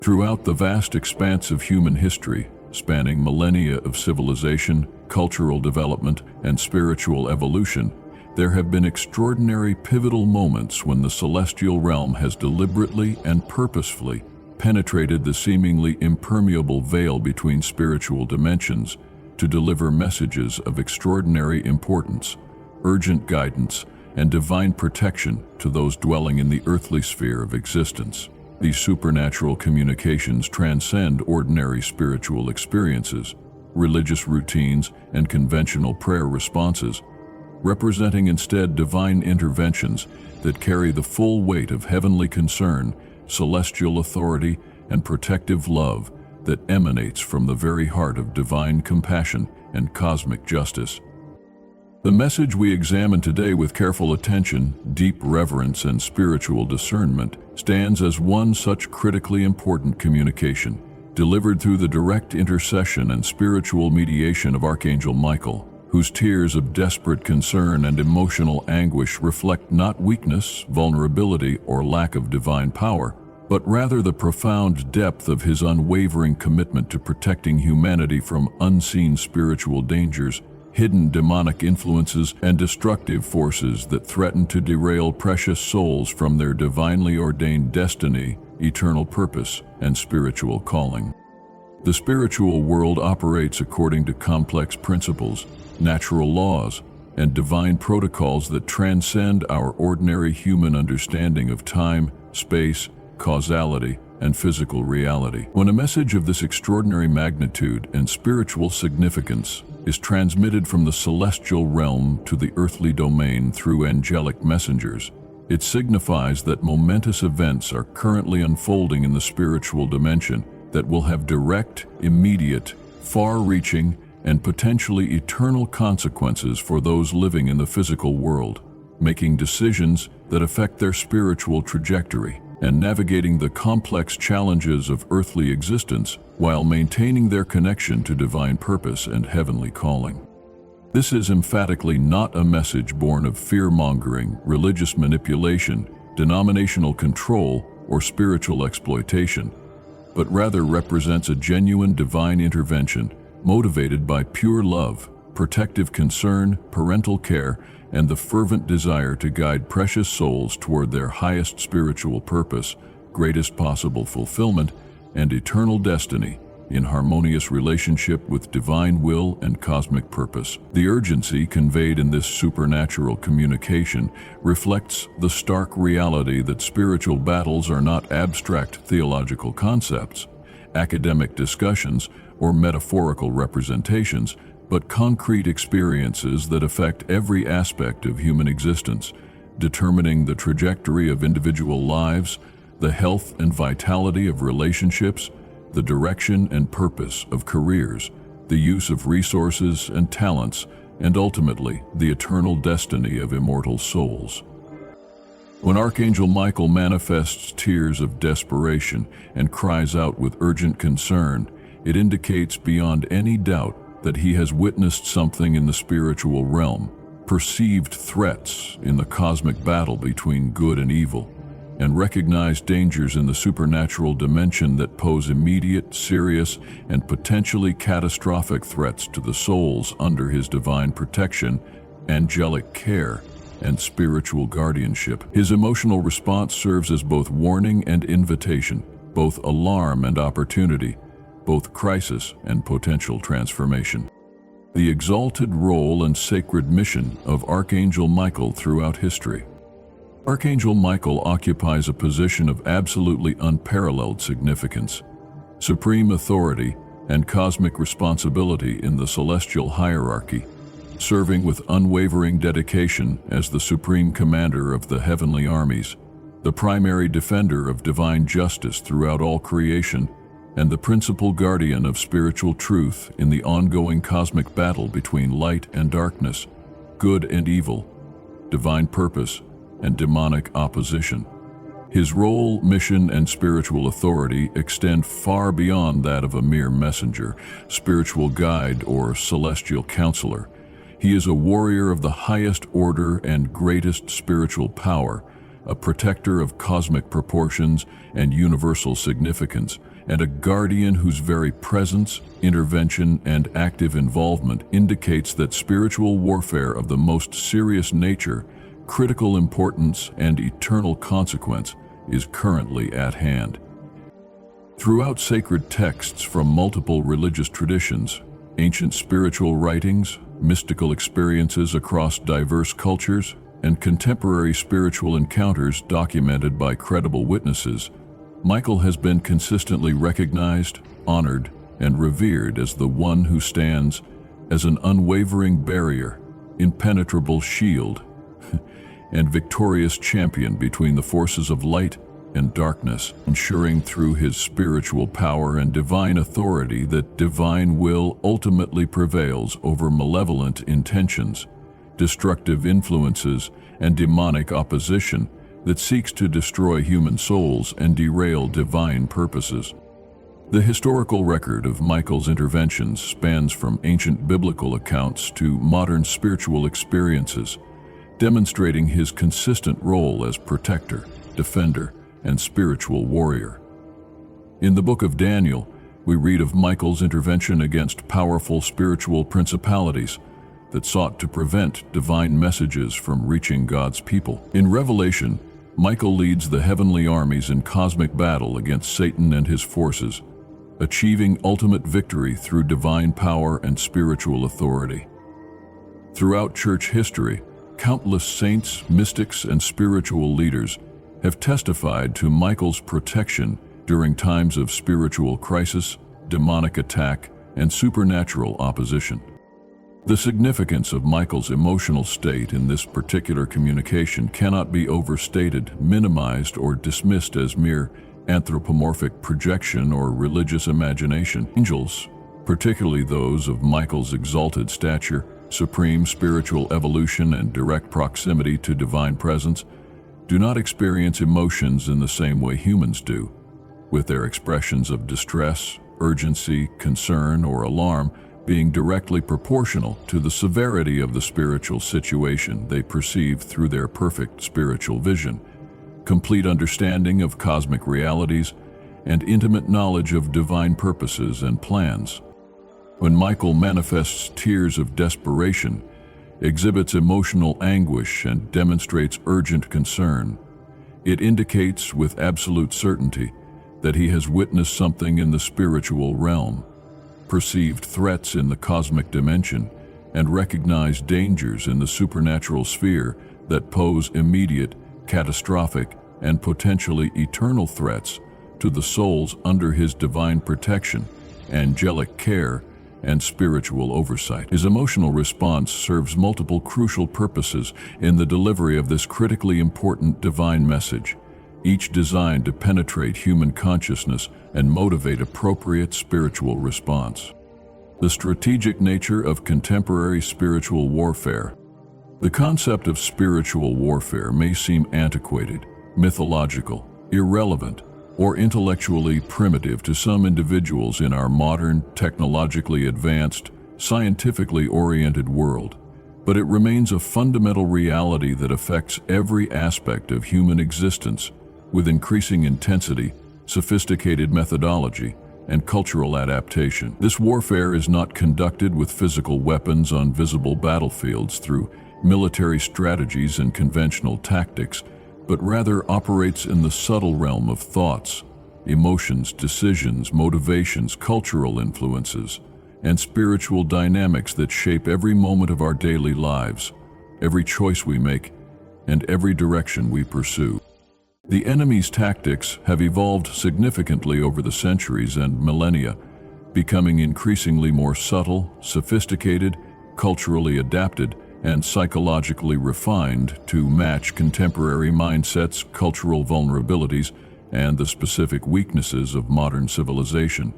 Throughout the vast expanse of human history, spanning millennia of civilization, cultural development, and spiritual evolution, there have been extraordinary pivotal moments when the celestial realm has deliberately and purposefully penetrated the seemingly impermeable veil between spiritual dimensions to deliver messages of extraordinary importance, urgent guidance, and divine protection to those dwelling in the earthly sphere of existence. These supernatural communications transcend ordinary spiritual experiences, religious routines, and conventional prayer responses, representing instead divine interventions that carry the full weight of heavenly concern, celestial authority, and protective love that emanates from the very heart of divine compassion and cosmic justice. The message we examine today with careful attention, deep reverence, and spiritual discernment stands as one such critically important communication, delivered through the direct intercession and spiritual mediation of Archangel Michael, whose tears of desperate concern and emotional anguish reflect not weakness, vulnerability, or lack of divine power, but rather the profound depth of his unwavering commitment to protecting humanity from unseen spiritual dangers, hidden demonic influences, and destructive forces that threaten to derail precious souls from their divinely ordained destiny, eternal purpose, and spiritual calling. The spiritual world operates according to complex principles, natural laws, and divine protocols that transcend our ordinary human understanding of time, space, causality, and physical reality. When a message of this extraordinary magnitude and spiritual significance is transmitted from the celestial realm to the earthly domain through angelic messengers, it signifies that momentous events are currently unfolding in the spiritual dimension that will have direct, immediate, far-reaching, and potentially eternal consequences for those living in the physical world, making decisions that affect their spiritual trajectory and navigating the complex challenges of earthly existence while maintaining their connection to divine purpose and heavenly calling. This is emphatically not a message born of fear-mongering, religious manipulation, denominational control, or spiritual exploitation, but rather represents a genuine divine intervention motivated by pure love, protective concern, parental care, and the fervent desire to guide precious souls toward their highest spiritual purpose, greatest possible fulfillment, and eternal destiny in harmonious relationship with divine will and cosmic purpose. The urgency conveyed in this supernatural communication reflects the stark reality that spiritual battles are not abstract theological concepts, academic discussions, or metaphorical representations, but concrete experiences that affect every aspect of human existence, determining the trajectory of individual lives, the health and vitality of relationships, the direction and purpose of careers, the use of resources and talents, and ultimately the eternal destiny of immortal souls. When Archangel Michael manifests tears of desperation and cries out with urgent concern, it indicates beyond any doubt that he has witnessed something in the spiritual realm, perceived threats in the cosmic battle between good and evil, and recognized dangers in the supernatural dimension that pose immediate, serious, and potentially catastrophic threats to the souls under his divine protection, angelic care, and spiritual guardianship. His emotional response serves as both warning and invitation, both alarm and opportunity, both crisis and potential transformation. The exalted role and sacred mission of Archangel Michael throughout history. Archangel Michael occupies a position of absolutely unparalleled significance, supreme authority, and cosmic responsibility in the celestial hierarchy, serving with unwavering dedication as the supreme commander of the heavenly armies, the primary defender of divine justice throughout all creation, and the principal guardian of spiritual truth in the ongoing cosmic battle between light and darkness, good and evil, divine purpose, and demonic opposition. His role, mission, and spiritual authority extend far beyond that of a mere messenger, spiritual guide, or celestial counselor. He is a warrior of the highest order and greatest spiritual power, a protector of cosmic proportions and universal significance, and a guardian whose very presence, intervention, and active involvement indicates that spiritual warfare of the most serious nature, critical importance, and eternal consequence is currently at hand. Throughout sacred texts from multiple religious traditions, ancient spiritual writings, mystical experiences across diverse cultures, and contemporary spiritual encounters documented by credible witnesses, Michael has been consistently recognized, honored, and revered as the one who stands as an unwavering barrier, impenetrable shield, and victorious champion between the forces of light and darkness, ensuring through his spiritual power and divine authority that divine will ultimately prevails over malevolent intentions, destructive influences, and demonic opposition that seeks to destroy human souls and derail divine purposes. The historical record of Michael's interventions spans from ancient biblical accounts to modern spiritual experiences, demonstrating his consistent role as protector, defender, and spiritual warrior. In the book of Daniel, we read of Michael's intervention against powerful spiritual principalities that sought to prevent divine messages from reaching God's people. In Revelation, Michael leads the heavenly armies in cosmic battle against Satan and his forces, achieving ultimate victory through divine power and spiritual authority. Throughout church history, countless saints, mystics, and spiritual leaders have testified to Michael's protection during times of spiritual crisis, demonic attack, and supernatural opposition. The significance of Michael's emotional state in this particular communication cannot be overstated, minimized, or dismissed as mere anthropomorphic projection or religious imagination. Angels, particularly those of Michael's exalted stature, supreme spiritual evolution, and direct proximity to divine presence, do not experience emotions in the same way humans do, with their expressions of distress, urgency, concern, or alarm being directly proportional to the severity of the spiritual situation they perceive through their perfect spiritual vision, complete understanding of cosmic realities, and intimate knowledge of divine purposes and plans. When Michael manifests tears of desperation, exhibits emotional anguish, and demonstrates urgent concern, it indicates with absolute certainty that he has witnessed something in the spiritual realm, perceived threats in the cosmic dimension, and recognized dangers in the supernatural sphere that pose immediate, catastrophic, and potentially eternal threats to the souls under his divine protection, angelic care, and spiritual oversight. His emotional response serves multiple crucial purposes in the delivery of this critically important divine message, each designed to penetrate human consciousness and motivate appropriate spiritual response. The strategic nature of contemporary spiritual warfare. The concept of spiritual warfare may seem antiquated, mythological, irrelevant, or intellectually primitive to some individuals in our modern, technologically advanced, scientifically oriented world, but it remains a fundamental reality that affects every aspect of human existence with increasing intensity, sophisticated methodology, and cultural adaptation. This warfare is not conducted with physical weapons on visible battlefields through military strategies and conventional tactics, but rather operates in the subtle realm of thoughts, emotions, decisions, motivations, cultural influences, and spiritual dynamics that shape every moment of our daily lives, every choice we make, and every direction we pursue. The enemy's tactics have evolved significantly over the centuries and millennia, becoming increasingly more subtle, sophisticated, culturally adapted, and psychologically refined to match contemporary mindsets, cultural vulnerabilities, and the specific weaknesses of modern civilization.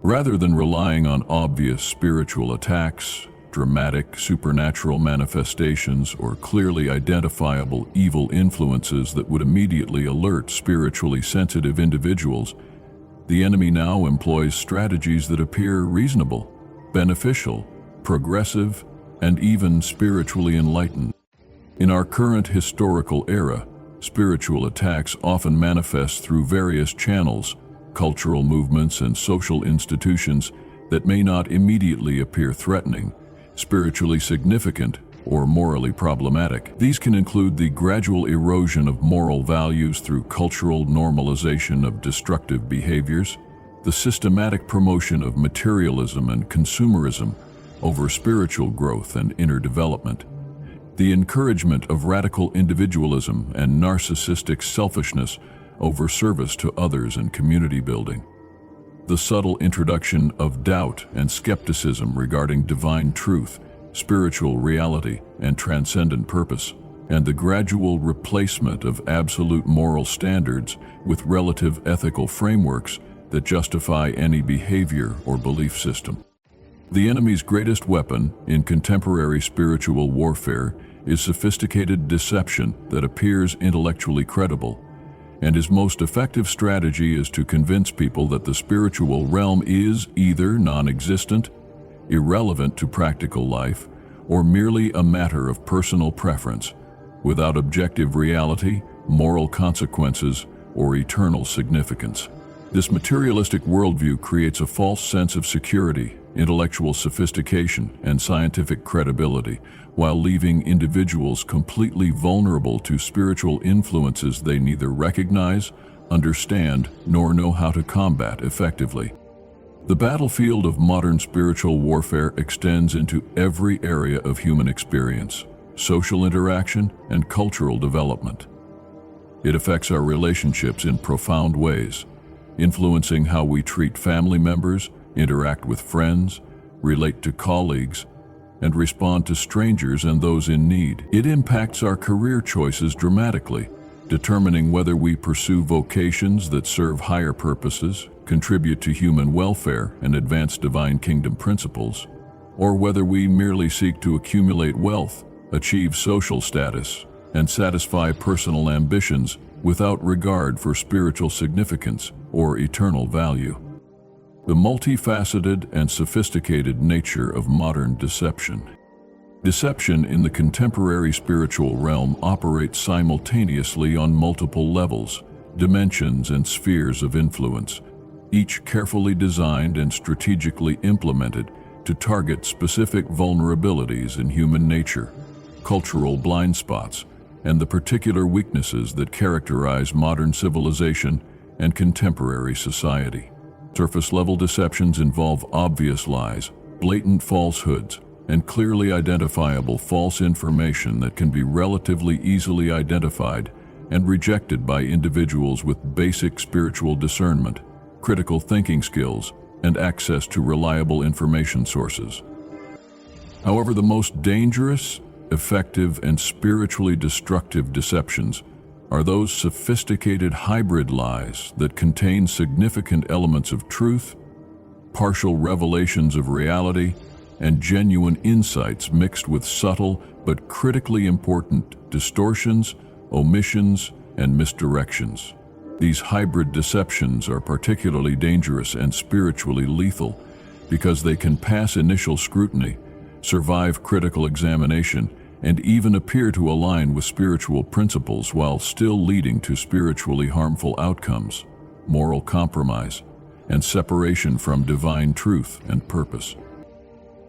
Rather than relying on obvious spiritual attacks, dramatic supernatural manifestations, or clearly identifiable evil influences that would immediately alert spiritually sensitive individuals, the enemy now employs strategies that appear reasonable, beneficial, progressive, and even spiritually enlightened. In our current historical era, spiritual attacks often manifest through various channels, cultural movements, and social institutions that may not immediately appear threatening, spiritually significant, or morally problematic. These can include the gradual erosion of moral values through cultural normalization of destructive behaviors, the systematic promotion of materialism and consumerism over spiritual growth and inner development, the encouragement of radical individualism and narcissistic selfishness over service to others and community building, the subtle introduction of doubt and skepticism regarding divine truth, spiritual reality, and transcendent purpose, and the gradual replacement of absolute moral standards with relative ethical frameworks that justify any behavior or belief system. The enemy's greatest weapon in contemporary spiritual warfare is sophisticated deception that appears intellectually credible, and his most effective strategy is to convince people that the spiritual realm is either non-existent, irrelevant to practical life, or merely a matter of personal preference, without objective reality, moral consequences, or eternal significance. This materialistic worldview creates a false sense of security, intellectual sophistication, and scientific credibility, while leaving individuals completely vulnerable to spiritual influences they neither recognize, understand, nor know how to combat effectively. The battlefield of modern spiritual warfare extends into every area of human experience, social interaction, and cultural development. It affects our relationships in profound ways, influencing how we treat family members, interact with friends, relate to colleagues, and respond to strangers and those in need. It impacts our career choices dramatically, determining whether we pursue vocations that serve higher purposes, contribute to human welfare, and advance divine kingdom principles, or whether we merely seek to accumulate wealth, achieve social status, and satisfy personal ambitions without regard for spiritual significance or eternal value. The multifaceted and sophisticated nature of modern deception. Deception in the contemporary spiritual realm operates simultaneously on multiple levels, dimensions, and spheres of influence, each carefully designed and strategically implemented to target specific vulnerabilities in human nature, cultural blind spots, and the particular weaknesses that characterize modern civilization and contemporary society. Surface-level deceptions involve obvious lies, blatant falsehoods, and clearly identifiable false information that can be relatively easily identified and rejected by individuals with basic spiritual discernment, critical thinking skills, and access to reliable information sources. However, the most dangerous, effective, and spiritually destructive deceptions are those sophisticated hybrid lies that contain significant elements of truth, partial revelations of reality, and genuine insights mixed with subtle but critically important distortions, omissions, and misdirections. These hybrid deceptions are particularly dangerous and spiritually lethal because they can pass initial scrutiny, survive critical examination, and even appear to align with spiritual principles while still leading to spiritually harmful outcomes, moral compromise, and separation from divine truth and purpose.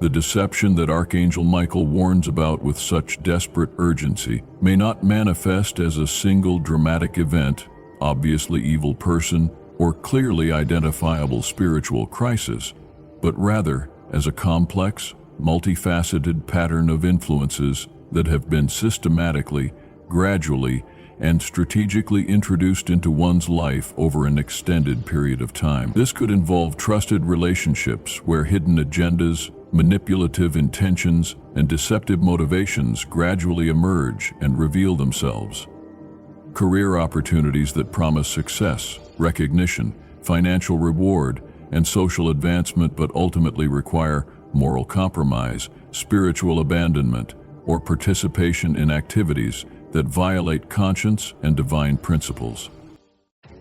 The deception that Archangel Michael warns about with such desperate urgency may not manifest as a single dramatic event, obviously evil person, or clearly identifiable spiritual crisis, but rather as a complex, multifaceted pattern of influences that have been systematically, gradually, and strategically introduced into one's life over an extended period of time. This could involve trusted relationships where hidden agendas, manipulative intentions, and deceptive motivations gradually emerge and reveal themselves. Career opportunities that promise success, recognition, financial reward, and social advancement but ultimately require moral compromise, spiritual abandonment, or participation in activities that violate conscience and divine principles.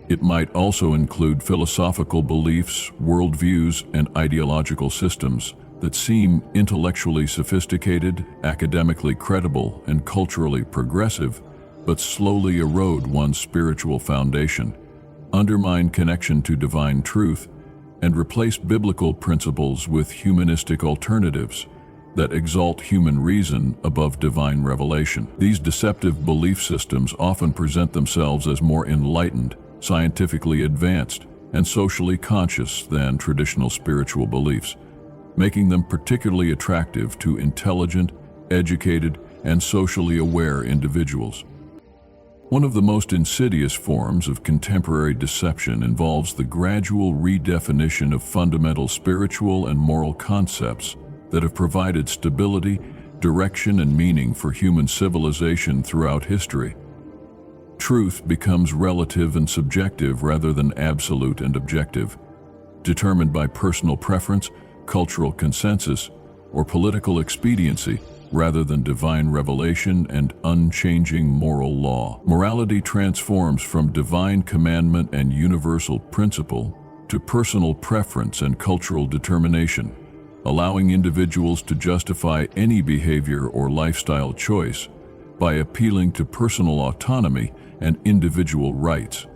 It might also include philosophical beliefs, worldviews, and ideological systems that seem intellectually sophisticated, academically credible, and culturally progressive, but slowly erode one's spiritual foundation, undermine connection to divine truth, and replace biblical principles with humanistic alternatives that exalt human reason above divine revelation. These deceptive belief systems often present themselves as more enlightened, scientifically advanced, and socially conscious than traditional spiritual beliefs, making them particularly attractive to intelligent, educated, and socially aware individuals. One of the most insidious forms of contemporary deception involves the gradual redefinition of fundamental spiritual and moral concepts that have provided stability, direction, and meaning for human civilization throughout history. Truth becomes relative and subjective rather than absolute and objective, determined by personal preference, cultural consensus, or political expediency rather than divine revelation and unchanging moral law. Morality transforms from divine commandment and universal principle to personal preference and cultural determination, allowing individuals to justify any behavior or lifestyle choice by appealing to personal autonomy and individual rights.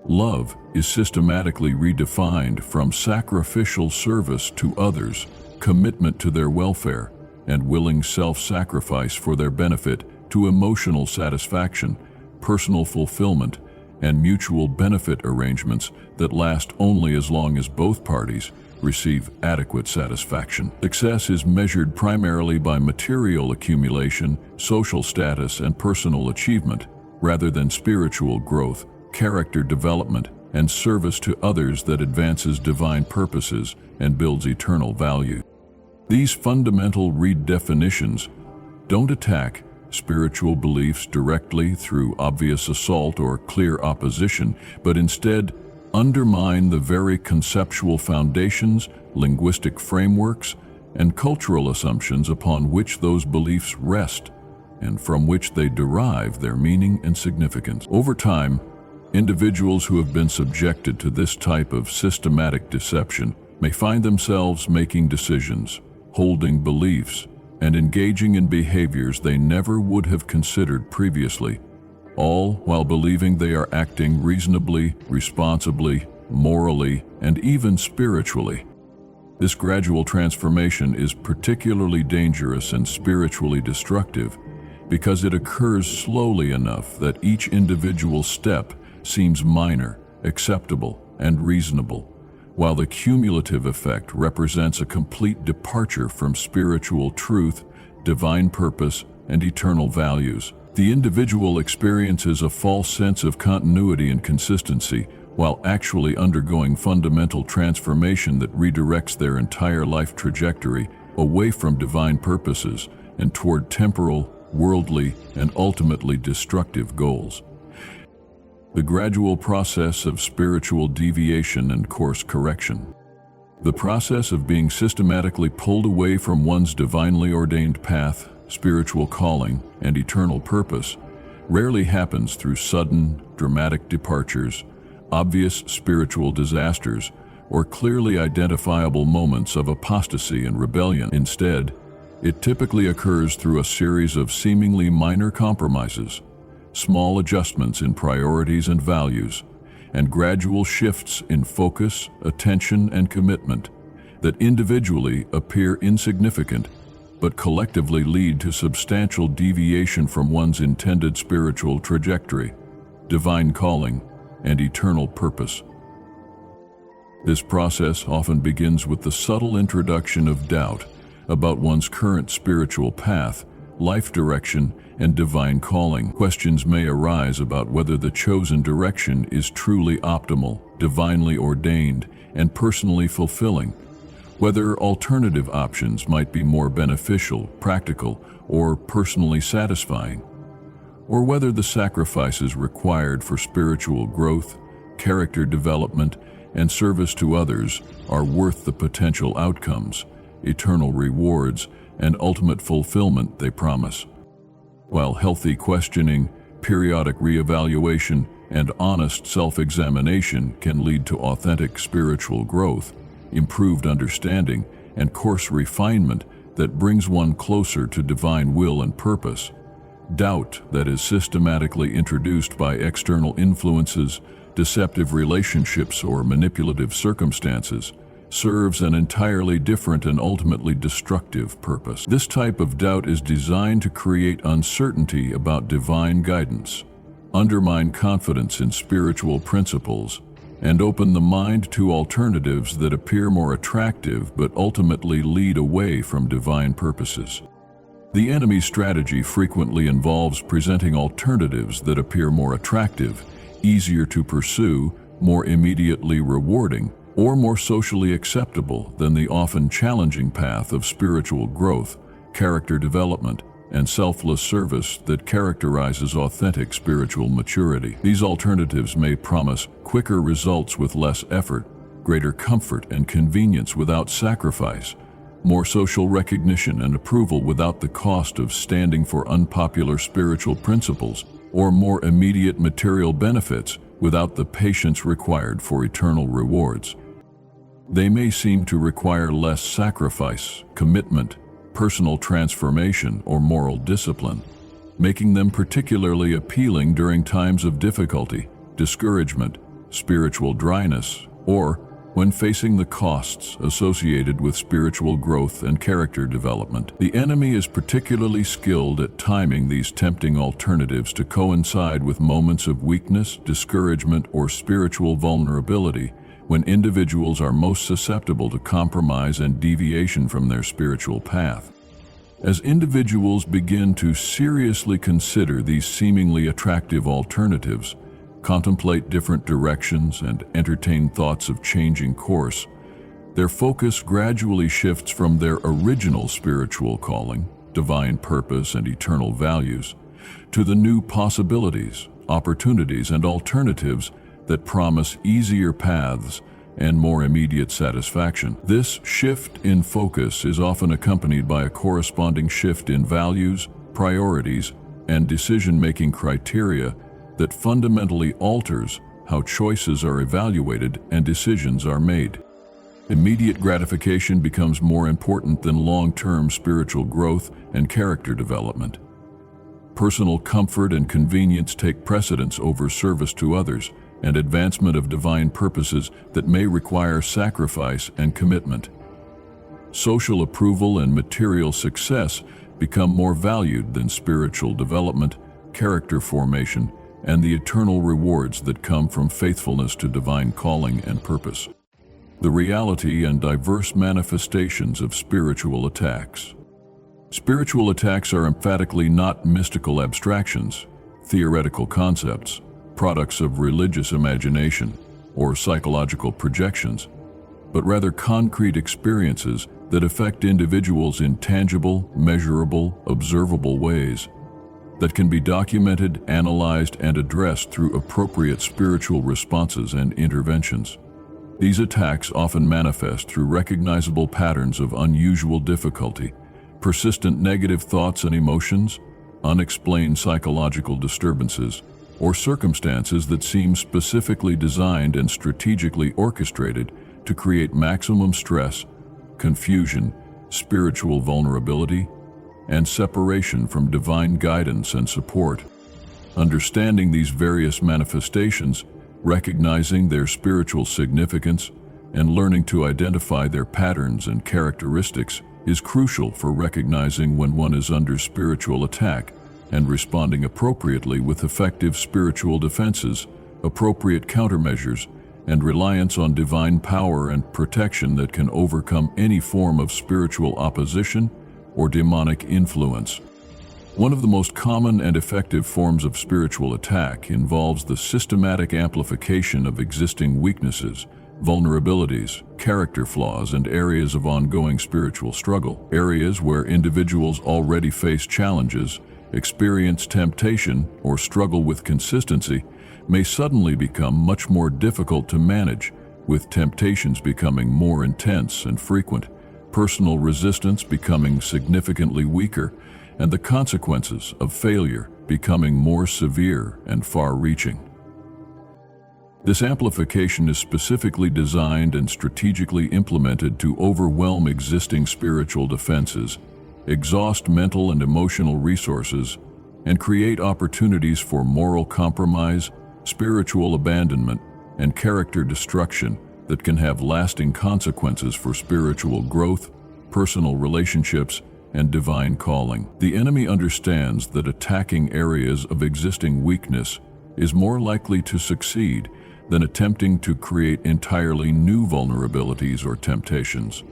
Love is systematically redefined from sacrificial service to others, commitment to their welfare, and willing self-sacrifice for their benefit, to emotional satisfaction, personal fulfillment, and mutual benefit arrangements that last only as long as both parties receive adequate satisfaction. Success is measured primarily by material accumulation, social status, and personal achievement, rather than spiritual growth, character development, and service to others that advances divine purposes and builds eternal value. These fundamental redefinitions don't attack spiritual beliefs directly through obvious assault or clear opposition, but instead undermine the very conceptual foundations, linguistic frameworks, and cultural assumptions upon which those beliefs rest and from which they derive their meaning and significance. Over time, individuals who have been subjected to this type of systematic deception may find themselves making decisions, holding beliefs, and engaging in behaviors they never would have considered previously, all while believing they are acting reasonably, responsibly, morally, and even spiritually. This gradual transformation is particularly dangerous and spiritually destructive because it occurs slowly enough that each individual step seems minor, acceptable, and reasonable, while the cumulative effect represents a complete departure from spiritual truth, divine purpose, and eternal values. The individual experiences a false sense of continuity and consistency, while actually undergoing fundamental transformation that redirects their entire life trajectory away from divine purposes and toward temporal, worldly, and ultimately destructive goals. The gradual process of spiritual deviation and course correction. The process of being systematically pulled away from one's divinely ordained path, spiritual calling, and eternal purpose rarely happens through sudden, dramatic departures, obvious spiritual disasters, or clearly identifiable moments of apostasy and rebellion. Instead, it typically occurs through a series of seemingly minor compromises, small adjustments in priorities and values, and gradual shifts in focus, attention, and commitment that individually appear insignificant but collectively lead to substantial deviation from one's intended spiritual trajectory, divine calling, and eternal purpose. This process often begins with the subtle introduction of doubt about one's current spiritual path, life direction, and divine calling. Questions may arise about whether the chosen direction is truly optimal, divinely ordained, and personally fulfilling, whether alternative options might be more beneficial, practical, or personally satisfying, or whether the sacrifices required for spiritual growth, character development, and service to others are worth the potential outcomes, eternal rewards, and ultimate fulfillment they promise. While healthy questioning, periodic reevaluation, and honest self-examination can lead to authentic spiritual growth, improved understanding, and course refinement that brings one closer to divine will and purpose, doubt that is systematically introduced by external influences, deceptive relationships, or manipulative circumstances, serves an entirely different and ultimately destructive purpose. This type of doubt is designed to create uncertainty about divine guidance, undermine confidence in spiritual principles, and open the mind to alternatives that appear more attractive but ultimately lead away from divine purposes. The enemy's strategy frequently involves presenting alternatives that appear more attractive, easier to pursue, more immediately rewarding, or more socially acceptable than the often challenging path of spiritual growth, character development, and selfless service that characterizes authentic spiritual maturity. These alternatives may promise quicker results with less effort, greater comfort and convenience without sacrifice, more social recognition and approval without the cost of standing for unpopular spiritual principles, or more immediate material benefits without the patience required for eternal rewards. They may seem to require less sacrifice, commitment, personal transformation, or moral discipline, making them particularly appealing during times of difficulty, discouragement, spiritual dryness, or when facing the costs associated with spiritual growth and character development. The enemy is particularly skilled at timing these tempting alternatives to coincide with moments of weakness, discouragement, or spiritual vulnerability, when individuals are most susceptible to compromise and deviation from their spiritual path. As individuals begin to seriously consider these seemingly attractive alternatives, contemplate different directions, and entertain thoughts of changing course, their focus gradually shifts from their original spiritual calling, divine purpose, and eternal values, to the new possibilities, opportunities, and alternatives that promise easier paths and more immediate satisfaction. This shift in focus is often accompanied by a corresponding shift in values, priorities, and decision-making criteria that fundamentally alters how choices are evaluated and decisions are made. Immediate gratification becomes more important than long-term spiritual growth and character development. Personal comfort and convenience take precedence over service to others and advancement of divine purposes that may require sacrifice and commitment. Social approval and material success become more valued than spiritual development, character formation, and the eternal rewards that come from faithfulness to divine calling and purpose. The reality and diverse manifestations of spiritual attacks. Spiritual attacks are emphatically not mystical abstractions, theoretical concepts, products of religious imagination, or psychological projections, but rather concrete experiences that affect individuals in tangible, measurable, observable ways that can be documented, analyzed, and addressed through appropriate spiritual responses and interventions. These attacks often manifest through recognizable patterns of unusual difficulty, persistent negative thoughts and emotions, unexplained psychological disturbances, or circumstances that seem specifically designed and strategically orchestrated to create maximum stress, confusion, spiritual vulnerability, and separation from divine guidance and support. Understanding these various manifestations, recognizing their spiritual significance, and learning to identify their patterns and characteristics is crucial for recognizing when one is under spiritual attack and responding appropriately with effective spiritual defenses, appropriate countermeasures, and reliance on divine power and protection that can overcome any form of spiritual opposition or demonic influence. One of the most common and effective forms of spiritual attack involves the systematic amplification of existing weaknesses, vulnerabilities, character flaws, and areas of ongoing spiritual struggle. Areas where individuals already face challenges, experience temptation, or struggle with consistency may suddenly become much more difficult to manage, with temptations becoming more intense and frequent, personal resistance becoming significantly weaker, and the consequences of failure becoming more severe and far-reaching. This amplification is specifically designed and strategically implemented to overwhelm existing spiritual defenses, exhaust mental and emotional resources, and create opportunities for moral compromise, spiritual abandonment, and character destruction that can have lasting consequences for spiritual growth, personal relationships, and divine calling. The enemy understands that attacking areas of existing weakness is more likely to succeed than attempting to create entirely new vulnerabilities or temptations.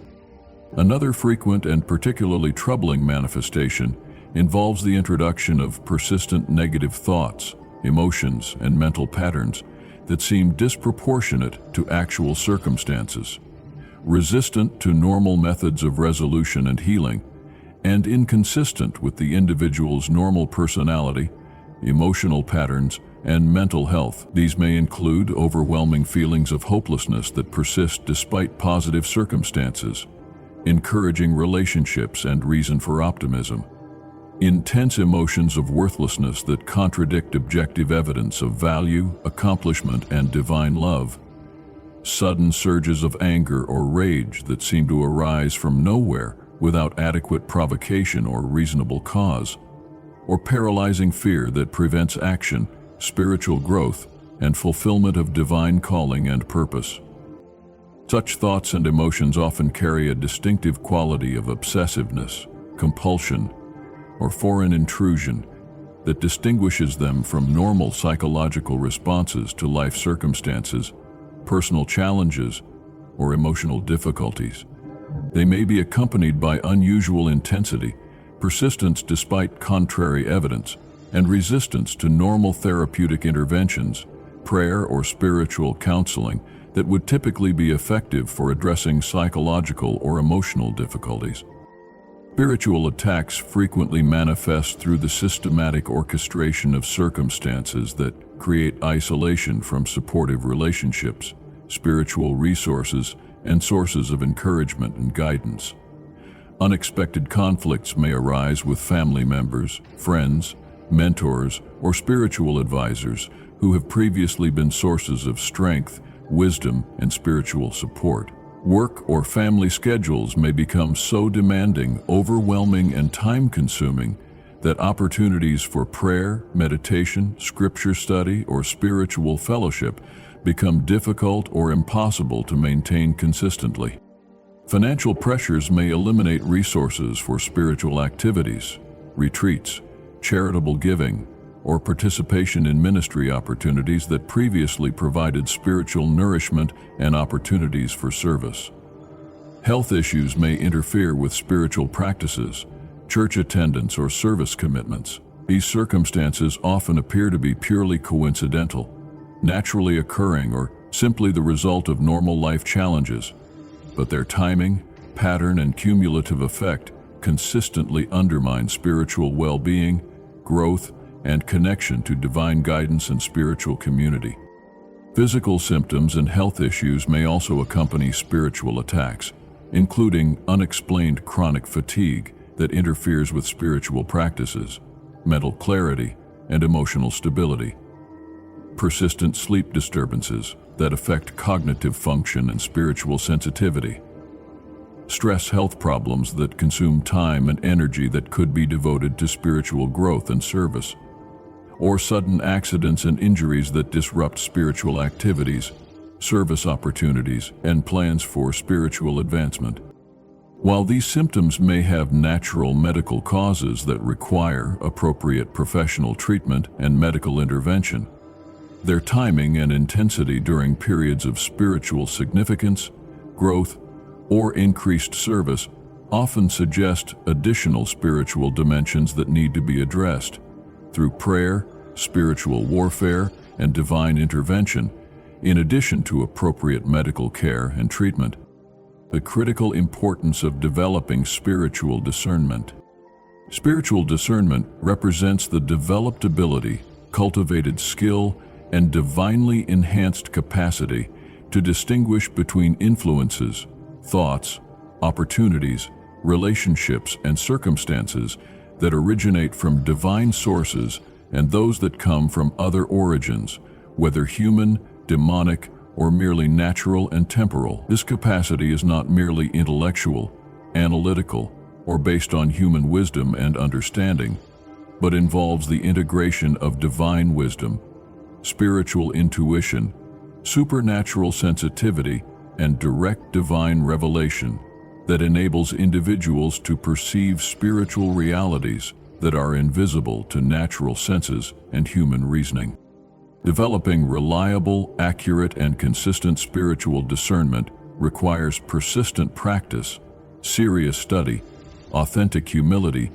Another frequent and particularly troubling manifestation involves the introduction of persistent negative thoughts, emotions, and mental patterns that seem disproportionate to actual circumstances, resistant to normal methods of resolution and healing, and inconsistent with the individual's normal personality, emotional patterns, and mental health. These may include overwhelming feelings of hopelessness that persist despite positive circumstances, encouraging relationships and reason for optimism, intense emotions of worthlessness that contradict objective evidence of value, accomplishment, and divine love, sudden surges of anger or rage that seem to arise from nowhere without adequate provocation or reasonable cause, or paralyzing fear that prevents action, spiritual growth, and fulfillment of divine calling and purpose. Such thoughts and emotions often carry a distinctive quality of obsessiveness, compulsion, or foreign intrusion that distinguishes them from normal psychological responses to life circumstances, personal challenges, or emotional difficulties. They may be accompanied by unusual intensity, persistence despite contrary evidence, and resistance to normal therapeutic interventions, prayer or spiritual counseling that would typically be effective for addressing psychological or emotional difficulties. Spiritual attacks frequently manifest through the systematic orchestration of circumstances that create isolation from supportive relationships, spiritual resources, and sources of encouragement and guidance. Unexpected conflicts may arise with family members, friends, mentors, or spiritual advisors who have previously been sources of strength, wisdom, and spiritual support. Work or family schedules may become so demanding, overwhelming, and time-consuming that opportunities for prayer, meditation, scripture study, or spiritual fellowship become difficult or impossible to maintain consistently. Financial pressures may eliminate resources for spiritual activities, retreats, charitable giving, or participation in ministry opportunities that previously provided spiritual nourishment and opportunities for service. Health issues may interfere with spiritual practices, church attendance, or service commitments. These circumstances often appear to be purely coincidental, naturally occurring, or simply the result of normal life challenges, but their timing, pattern, and cumulative effect consistently undermine spiritual well-being, growth, and connection to divine guidance and spiritual community. Physical symptoms and health issues may also accompany spiritual attacks, including unexplained chronic fatigue that interferes with spiritual practices, mental clarity, and emotional stability, persistent sleep disturbances that affect cognitive function and spiritual sensitivity, stress health problems that consume time and energy that could be devoted to spiritual growth and service, or sudden accidents and injuries that disrupt spiritual activities, service opportunities, and plans for spiritual advancement. While these symptoms may have natural medical causes that require appropriate professional treatment and medical intervention, their timing and intensity during periods of spiritual significance, growth, or increased service often suggest additional spiritual dimensions that need to be addressed through prayer, spiritual warfare, and divine intervention, in addition to appropriate medical care and treatment. The critical importance of developing spiritual discernment. Spiritual discernment represents the developed ability, cultivated skill, and divinely enhanced capacity to distinguish between influences, thoughts, opportunities, relationships, and circumstances that originate from divine sources and those that come from other origins, whether human, demonic, or merely natural and temporal. This capacity is not merely intellectual, analytical, or based on human wisdom and understanding, but involves the integration of divine wisdom, spiritual intuition, supernatural sensitivity, and direct divine revelation that enables individuals to perceive spiritual realities that are invisible to natural senses and human reasoning. Developing reliable, accurate, and consistent spiritual discernment requires persistent practice, serious study, authentic humility,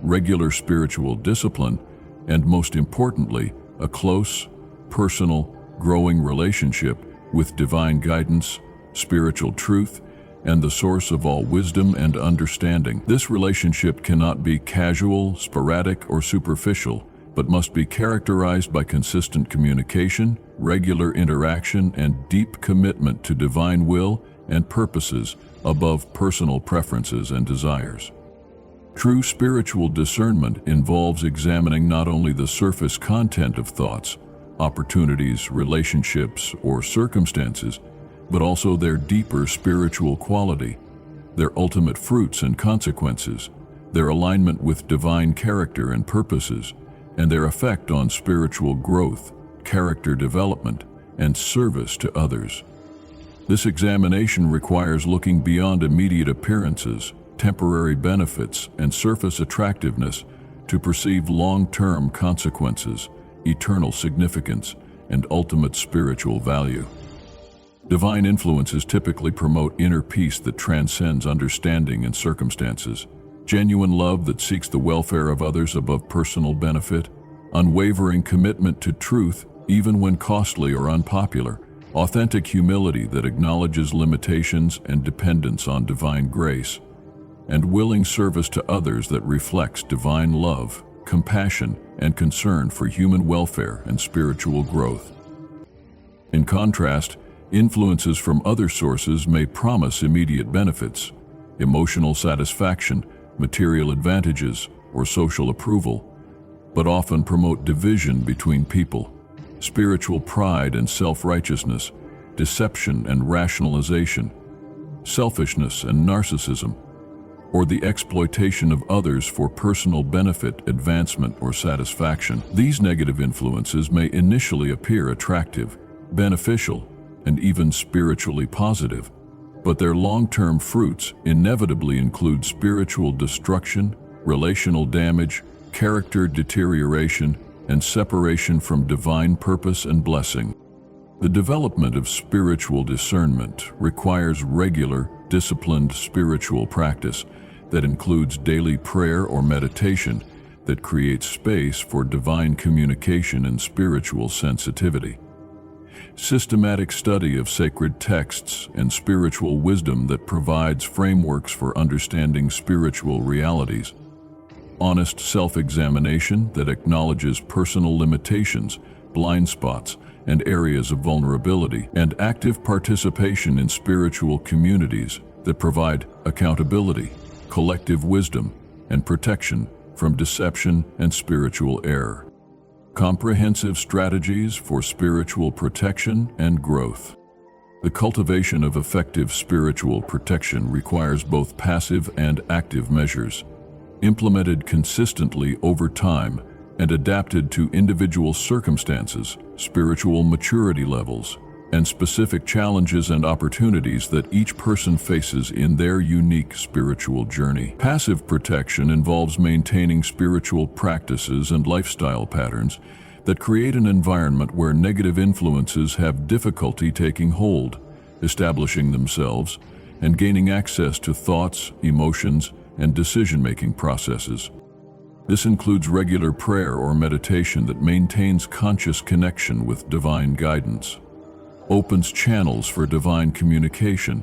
regular spiritual discipline, and most importantly, a close, personal, growing relationship with divine guidance, spiritual truth, and the source of all wisdom and understanding. This relationship cannot be casual, sporadic, or superficial, but must be characterized by consistent communication, regular interaction, and deep commitment to divine will and purposes above personal preferences and desires. True spiritual discernment involves examining not only the surface content of thoughts, opportunities, relationships, or circumstances, but also their deeper spiritual quality, their ultimate fruits and consequences, their alignment with divine character and purposes, and their effect on spiritual growth, character development, and service to others. This examination requires looking beyond immediate appearances, temporary benefits, and surface attractiveness to perceive long-term consequences, eternal significance, and ultimate spiritual value. Divine influences typically promote inner peace that transcends understanding and circumstances, genuine love that seeks the welfare of others above personal benefit, unwavering commitment to truth even when costly or unpopular, authentic humility that acknowledges limitations and dependence on divine grace, and willing service to others that reflects divine love, compassion, and concern for human welfare and spiritual growth. In contrast, influences from other sources may promise immediate benefits, emotional satisfaction, material advantages, or social approval, but often promote division between people, spiritual pride and self-righteousness, deception and rationalization, selfishness and narcissism, or the exploitation of others for personal benefit, advancement, or satisfaction. These negative influences may initially appear attractive, beneficial, and even spiritually positive, but their long-term fruits inevitably include spiritual destruction, relational damage, character deterioration, and separation from divine purpose and blessing. The development of spiritual discernment requires regular, disciplined spiritual practice that includes daily prayer or meditation that creates space for divine communication and spiritual sensitivity. Systematic study of sacred texts and spiritual wisdom that provides frameworks for understanding spiritual realities. Honest self-examination that acknowledges personal limitations, blind spots, and areas of vulnerability, and active participation in spiritual communities that provide accountability, collective wisdom, and protection from deception and spiritual error. Comprehensive strategies for spiritual protection and growth. The cultivation of effective spiritual protection requires both passive and active measures, implemented consistently over time and adapted to individual circumstances, spiritual maturity levels, and specific challenges and opportunities that each person faces in their unique spiritual journey. Passive protection involves maintaining spiritual practices and lifestyle patterns that create an environment where negative influences have difficulty taking hold, establishing themselves, and gaining access to thoughts, emotions, and decision-making processes. This includes regular prayer or meditation that maintains conscious connection with divine guidance, opens channels for divine communication,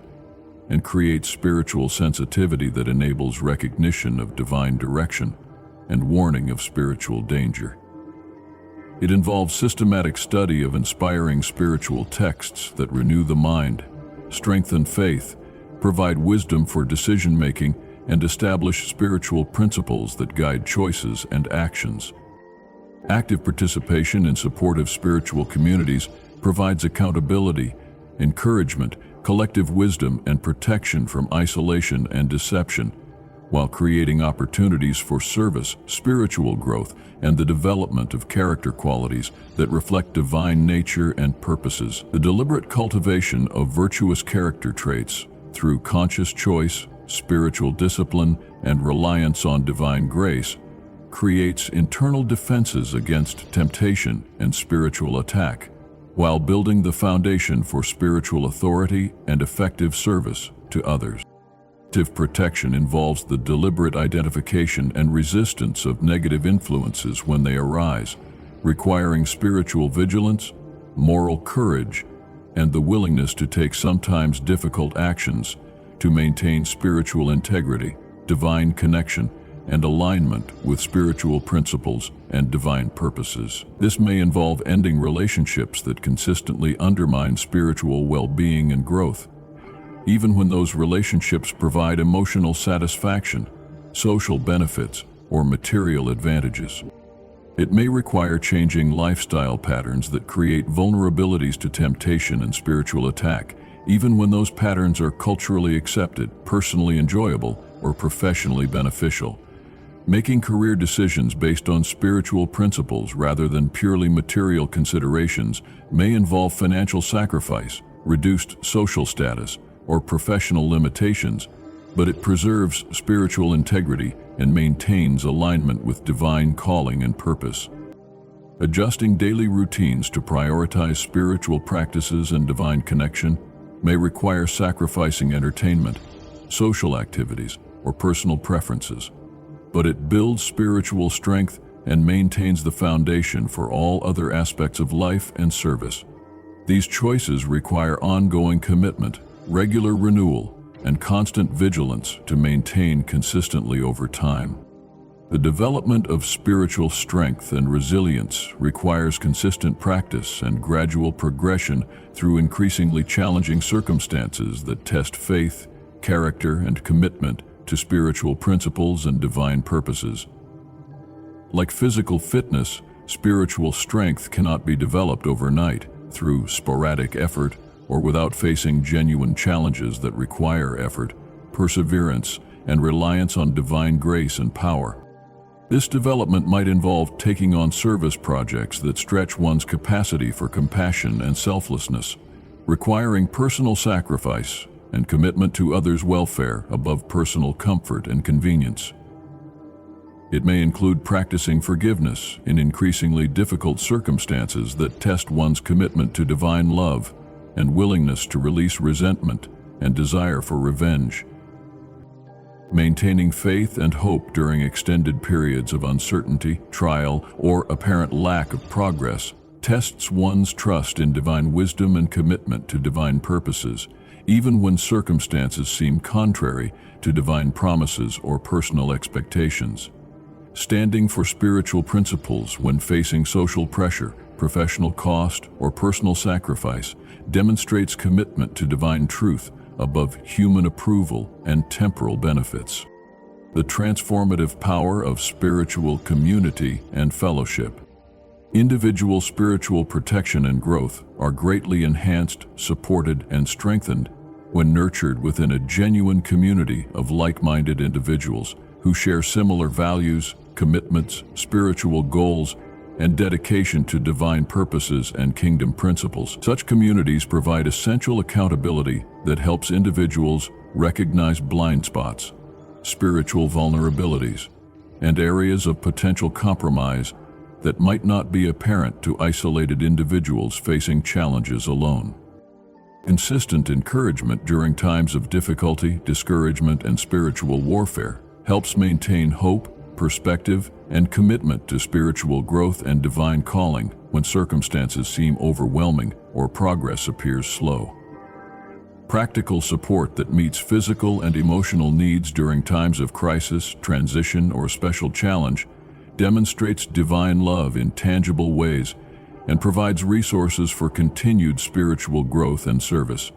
and creates spiritual sensitivity that enables recognition of divine direction and warning of spiritual danger. It involves systematic study of inspiring spiritual texts that renew the mind, strengthen faith, provide wisdom for decision-making, and establish spiritual principles that guide choices and actions. Active participation in supportive spiritual communities provides accountability, encouragement, collective wisdom, and protection from isolation and deception, while creating opportunities for service, spiritual growth, and the development of character qualities that reflect divine nature and purposes. The deliberate cultivation of virtuous character traits through conscious choice, spiritual discipline, and reliance on divine grace creates internal defenses against temptation and spiritual attack, while building the foundation for spiritual authority and effective service to others. Active protection involves the deliberate identification and resistance of negative influences when they arise, requiring spiritual vigilance, moral courage, and the willingness to take sometimes difficult actions to maintain spiritual integrity, divine connection, and alignment with spiritual principles and divine purposes. This may involve ending relationships that consistently undermine spiritual well-being and growth, even when those relationships provide emotional satisfaction, social benefits, or material advantages. It may require changing lifestyle patterns that create vulnerabilities to temptation and spiritual attack, even when those patterns are culturally accepted, personally enjoyable, or professionally beneficial. Making career decisions based on spiritual principles rather than purely material considerations may involve financial sacrifice, reduced social status, or professional limitations, but it preserves spiritual integrity and maintains alignment with divine calling and purpose. Adjusting daily routines to prioritize spiritual practices and divine connection may require sacrificing entertainment, social activities, or personal preferences, but it builds spiritual strength and maintains the foundation for all other aspects of life and service. These choices require ongoing commitment, regular renewal, and constant vigilance to maintain consistently over time. The development of spiritual strength and resilience requires consistent practice and gradual progression through increasingly challenging circumstances that test faith, character, and commitment to spiritual principles and divine purposes. Like physical fitness, spiritual strength cannot be developed overnight through sporadic effort or without facing genuine challenges that require effort, perseverance, and reliance on divine grace and power. This development might involve taking on service projects that stretch one's capacity for compassion and selflessness, requiring personal sacrifice and commitment to others' welfare above personal comfort and convenience. It may include practicing forgiveness in increasingly difficult circumstances that test one's commitment to divine love and willingness to release resentment and desire for revenge. Maintaining faith and hope during extended periods of uncertainty, trial, or apparent lack of progress tests one's trust in divine wisdom and commitment to divine purposes, even when circumstances seem contrary to divine promises or personal expectations. Standing for spiritual principles when facing social pressure, professional cost, or personal sacrifice demonstrates commitment to divine truth above human approval and temporal benefits. The transformative power of spiritual community and fellowship. Individual spiritual protection and growth are greatly enhanced, supported, and strengthened when nurtured within a genuine community of like-minded individuals who share similar values, commitments, spiritual goals, and dedication to divine purposes and kingdom principles. Such communities provide essential accountability that helps individuals recognize blind spots, spiritual vulnerabilities, and areas of potential compromise that might not be apparent to isolated individuals facing challenges alone. Consistent encouragement during times of difficulty, discouragement, and spiritual warfare helps maintain hope, perspective, and commitment to spiritual growth and divine calling when circumstances seem overwhelming or progress appears slow. Practical support that meets physical and emotional needs during times of crisis, transition, or special challenge demonstrates divine love in tangible ways and provides resources for continued spiritual growth and service.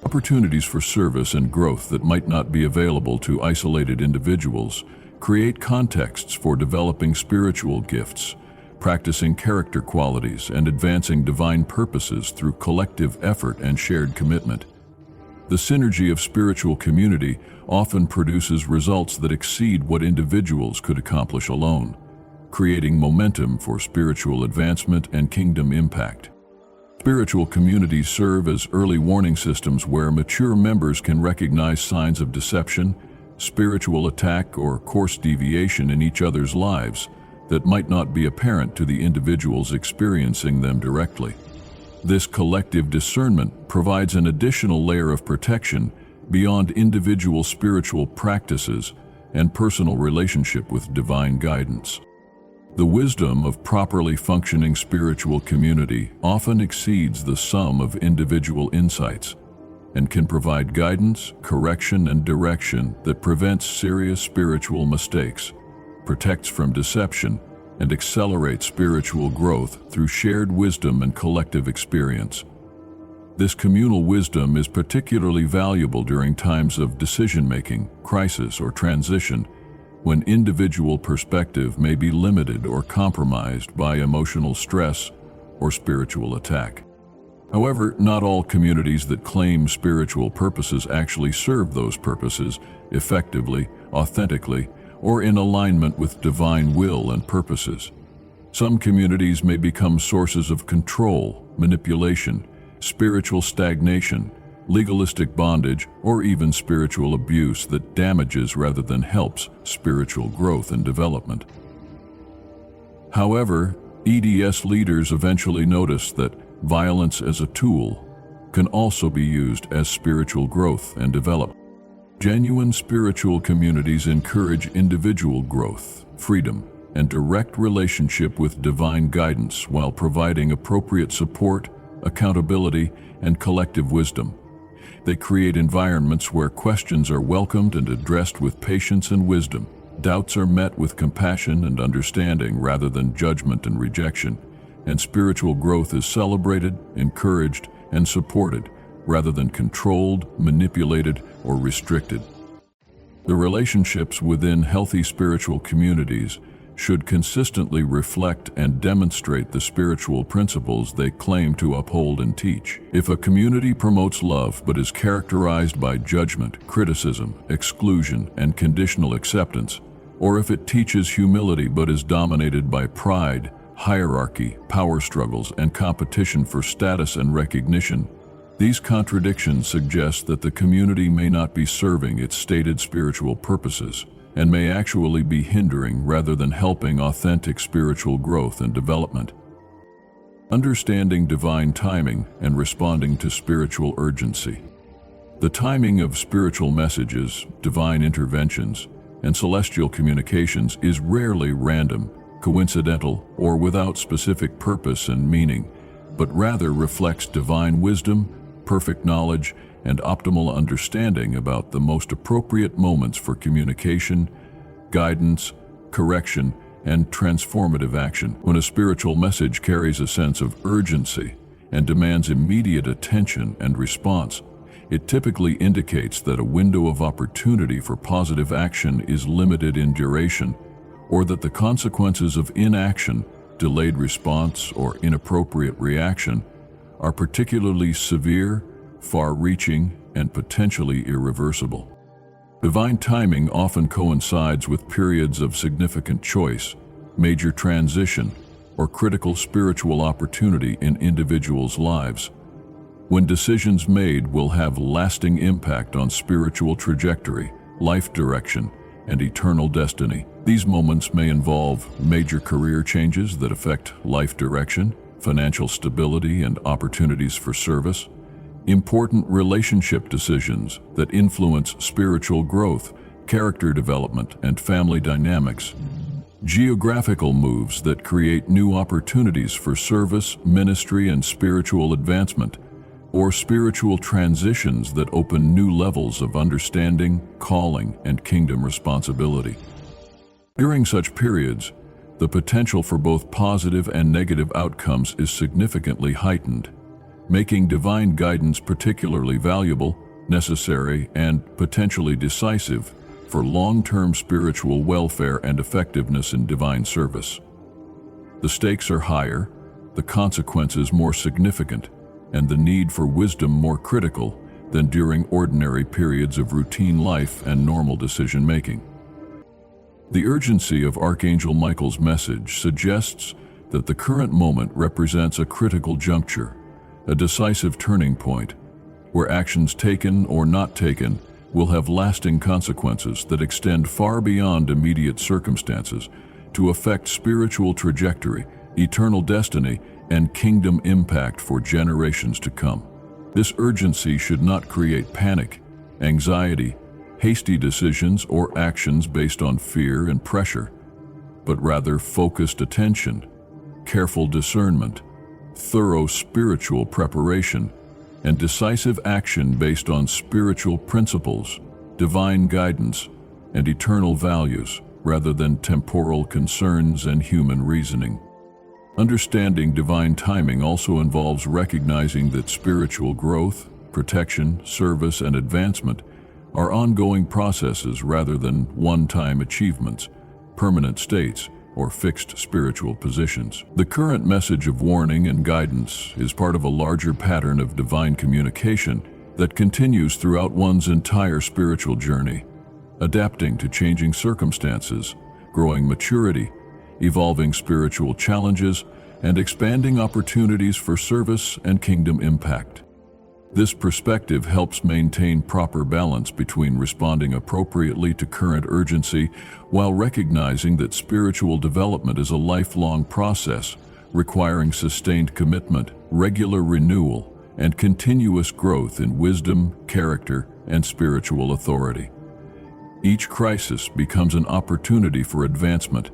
Opportunities for service and growth that might not be available to isolated individuals create contexts for developing spiritual gifts, practicing character qualities, and advancing divine purposes through collective effort and shared commitment. The synergy of spiritual community often produces results that exceed what individuals could accomplish alone, creating momentum for spiritual advancement and kingdom impact. Spiritual communities serve as early warning systems where mature members can recognize signs of deception, spiritual attack, or course deviation in each other's lives that might not be apparent to the individuals experiencing them directly. This collective discernment provides an additional layer of protection beyond individual spiritual practices and personal relationship with divine guidance. The wisdom of properly functioning spiritual community often exceeds the sum of individual insights and can provide guidance, correction, and direction that prevents serious spiritual mistakes, protects from deception, and accelerates spiritual growth through shared wisdom and collective experience. This communal wisdom is particularly valuable during times of decision-making, crisis, or transition, when individual perspective may be limited or compromised by emotional stress or spiritual attack. However, not all communities that claim spiritual purposes actually serve those purposes effectively, authentically, or in alignment with divine will and purposes. Some communities may become sources of control, manipulation, spiritual stagnation, legalistic bondage, or even spiritual abuse that damages rather than helps spiritual growth and development. However, EDS leaders eventually notice that violence as a tool can also be used as spiritual growth and development. Genuine spiritual communities encourage individual growth, freedom, and direct relationship with divine guidance while providing appropriate support, accountability, and collective wisdom. They create environments where questions are welcomed and addressed with patience and wisdom. Doubts are met with compassion and understanding rather than judgment and rejection, and spiritual growth is celebrated, encouraged, and supported rather than controlled, manipulated, or restricted. The relationships within healthy spiritual communities should consistently reflect and demonstrate the spiritual principles they claim to uphold and teach. If a community promotes love but is characterized by judgment, criticism, exclusion, and conditional acceptance, or if it teaches humility but is dominated by pride, hierarchy, power struggles, and competition for status and recognition, these contradictions suggest that the community may not be serving its stated spiritual purposes and may actually be hindering rather than helping authentic spiritual growth and development. Understanding divine timing and responding to spiritual urgency. The timing of spiritual messages, divine interventions, and celestial communications is rarely random, coincidental, or without specific purpose and meaning, but rather reflects divine wisdom, perfect knowledge, and optimal understanding about the most appropriate moments for communication, guidance, correction, and transformative action. When a spiritual message carries a sense of urgency and demands immediate attention and response, it typically indicates that a window of opportunity for positive action is limited in duration, or that the consequences of inaction, delayed response, or inappropriate reaction are particularly severe, far-reaching, and potentially irreversible. Divine timing often coincides with periods of significant choice, major transition, or critical spiritual opportunity in individuals' lives, when decisions made will have lasting impact on spiritual trajectory, life direction, and eternal destiny. These moments may involve major career changes that affect life direction, financial stability, and opportunities for service, important relationship decisions that influence spiritual growth, character development, and family dynamics, geographical moves that create new opportunities for service, ministry, and spiritual advancement, or spiritual transitions that open new levels of understanding, calling, and kingdom responsibility. During such periods, the potential for both positive and negative outcomes is significantly heightened, making divine guidance particularly valuable, necessary, and potentially decisive for long-term spiritual welfare and effectiveness in divine service. The stakes are higher, the consequences more significant, and the need for wisdom more critical, than during ordinary periods of routine life and normal decision-making. The urgency of Archangel Michael's message suggests that the current moment represents a critical juncture, a decisive turning point, where actions taken or not taken will have lasting consequences that extend far beyond immediate circumstances to affect spiritual trajectory, eternal destiny, and kingdom impact for generations to come. This urgency should not create panic, anxiety, hasty decisions, or actions based on fear and pressure, but rather focused attention, careful discernment, thorough spiritual preparation, and decisive action based on spiritual principles, divine guidance, and eternal values, rather than temporal concerns and human reasoning. Understanding divine timing also involves recognizing that spiritual growth, protection, service, and advancement are ongoing processes rather than one-time achievements, permanent states, or fixed spiritual positions. The current message of warning and guidance is part of a larger pattern of divine communication that continues throughout one's entire spiritual journey, adapting to changing circumstances, growing maturity, evolving spiritual challenges, and expanding opportunities for service and kingdom impact. This perspective helps maintain proper balance between responding appropriately to current urgency while recognizing that spiritual development is a lifelong process requiring sustained commitment, regular renewal, and continuous growth in wisdom, character, and spiritual authority. Each crisis becomes an opportunity for advancement,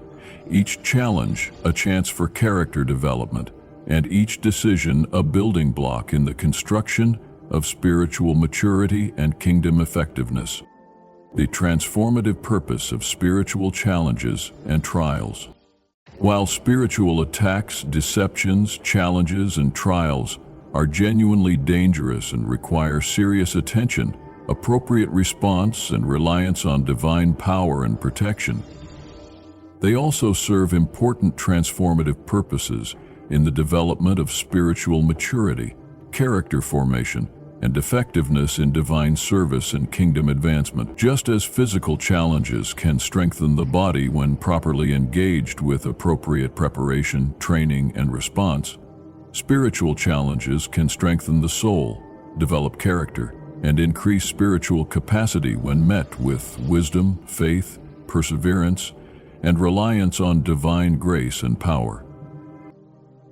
each challenge a chance for character development, and each decision a building block in the construction of spiritual maturity and kingdom effectiveness. The transformative purpose of spiritual challenges and trials. While spiritual attacks, deceptions, challenges, and trials are genuinely dangerous and require serious attention, appropriate response, and reliance on divine power and protection, they also serve important transformative purposes in the development of spiritual maturity, character formation, and effectiveness in divine service and kingdom advancement. Just as physical challenges can strengthen the body when properly engaged with appropriate preparation, training, and response, spiritual challenges can strengthen the soul, develop character, and increase spiritual capacity when met with wisdom, faith, perseverance, and reliance on divine grace and power.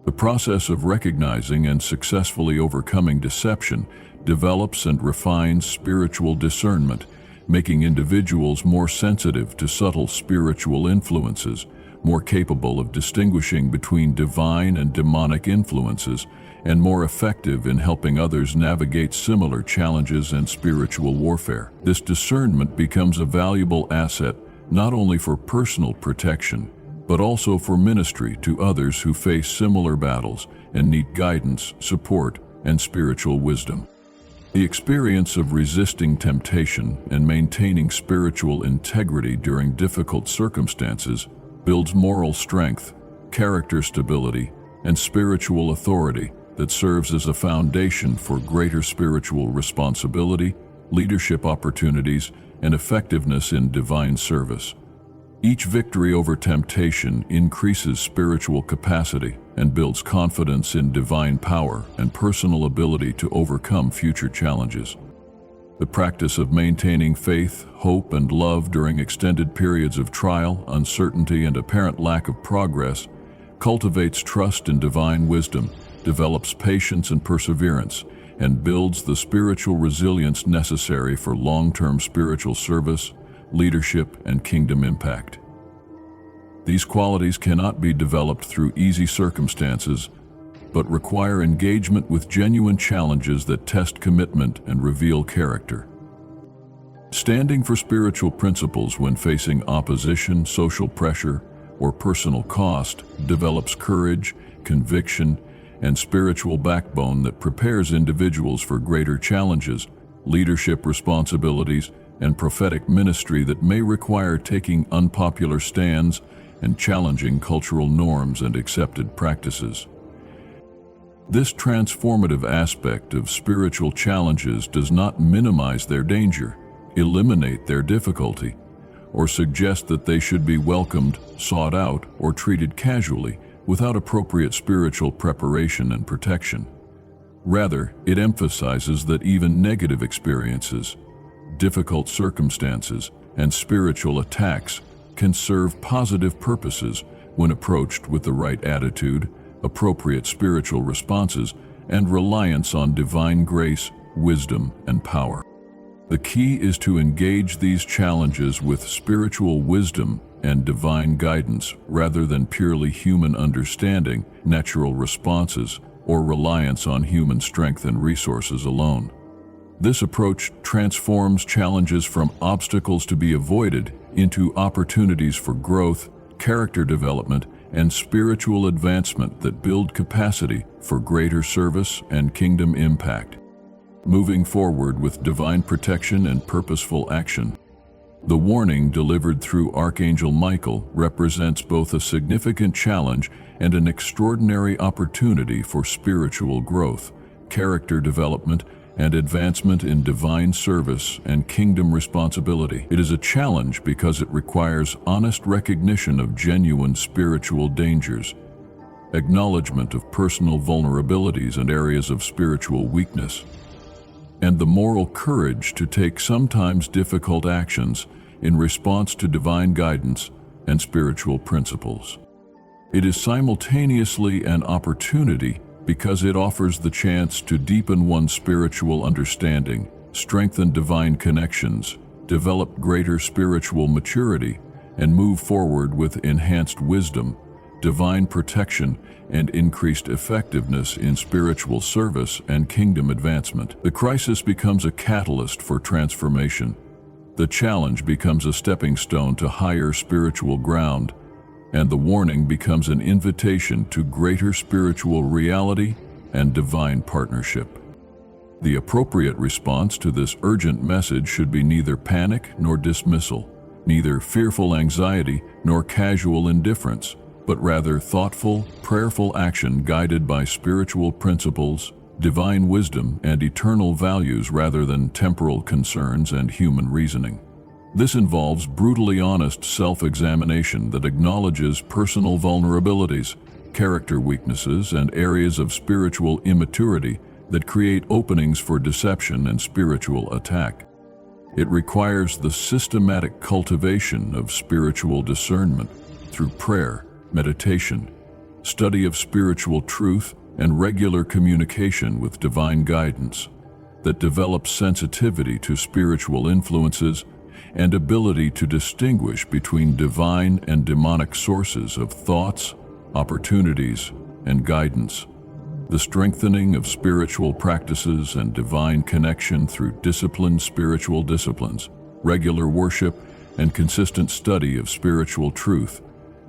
The process of recognizing and successfully overcoming deception develops and refines spiritual discernment, making individuals more sensitive to subtle spiritual influences, more capable of distinguishing between divine and demonic influences, and more effective in helping others navigate similar challenges and spiritual warfare. This discernment becomes a valuable asset not only for personal protection, but also for ministry to others who face similar battles and need guidance, support, and spiritual wisdom. The experience of resisting temptation and maintaining spiritual integrity during difficult circumstances builds moral strength, character stability, and spiritual authority that serves as a foundation for greater spiritual responsibility, leadership opportunities, and effectiveness in divine service. Each victory over temptation increases spiritual capacity and builds confidence in divine power and personal ability to overcome future challenges. The practice of maintaining faith, hope, and love during extended periods of trial, uncertainty, and apparent lack of progress cultivates trust in divine wisdom, develops patience and perseverance, and builds the spiritual resilience necessary for long-term spiritual service, leadership, and kingdom impact. These qualities cannot be developed through easy circumstances, but require engagement with genuine challenges that test commitment and reveal character. Standing for spiritual principles when facing opposition, social pressure, or personal cost develops courage, conviction, and spiritual backbone that prepares individuals for greater challenges, leadership responsibilities, and prophetic ministry that may require taking unpopular stands and challenging cultural norms and accepted practices. This transformative aspect of spiritual challenges does not minimize their danger, eliminate their difficulty, or suggest that they should be welcomed, sought out, or treated casually without appropriate spiritual preparation and protection. Rather, it emphasizes that even negative experiences, difficult circumstances, and spiritual attacks can serve positive purposes when approached with the right attitude, appropriate spiritual responses, and reliance on divine grace, wisdom, and power. The key is to engage these challenges with spiritual wisdom and divine guidance rather than purely human understanding, natural responses, or reliance on human strength and resources alone. This approach transforms challenges from obstacles to be avoided into opportunities for growth, character development, and spiritual advancement that build capacity for greater service and kingdom impact. Moving forward with divine protection and purposeful action. The warning delivered through Archangel Michael represents both a significant challenge and an extraordinary opportunity for spiritual growth, character development, and advancement in divine service and kingdom responsibility. It is a challenge because it requires honest recognition of genuine spiritual dangers, acknowledgement of personal vulnerabilities and areas of spiritual weakness, and the moral courage to take sometimes difficult actions in response to divine guidance and spiritual principles. It is simultaneously an opportunity because it offers the chance to deepen one's spiritual understanding, strengthen divine connections, develop greater spiritual maturity, and move forward with enhanced wisdom, divine protection, and increased effectiveness in spiritual service and kingdom advancement. The crisis becomes a catalyst for transformation. The challenge becomes a stepping stone to higher spiritual ground, and the warning becomes an invitation to greater spiritual reality and divine partnership. The appropriate response to this urgent message should be neither panic nor dismissal, neither fearful anxiety nor casual indifference, but rather thoughtful, prayerful action guided by spiritual principles, divine wisdom, and eternal values rather than temporal concerns and human reasoning. This involves brutally honest self-examination that acknowledges personal vulnerabilities, character weaknesses, and areas of spiritual immaturity that create openings for deception and spiritual attack. It requires the systematic cultivation of spiritual discernment through prayer, meditation, study of spiritual truth, and regular communication with divine guidance that develops sensitivity to spiritual influences and ability to distinguish between divine and demonic sources of thoughts, opportunities, and guidance. The strengthening of spiritual practices and divine connection through disciplined spiritual disciplines, regular worship, and consistent study of spiritual truth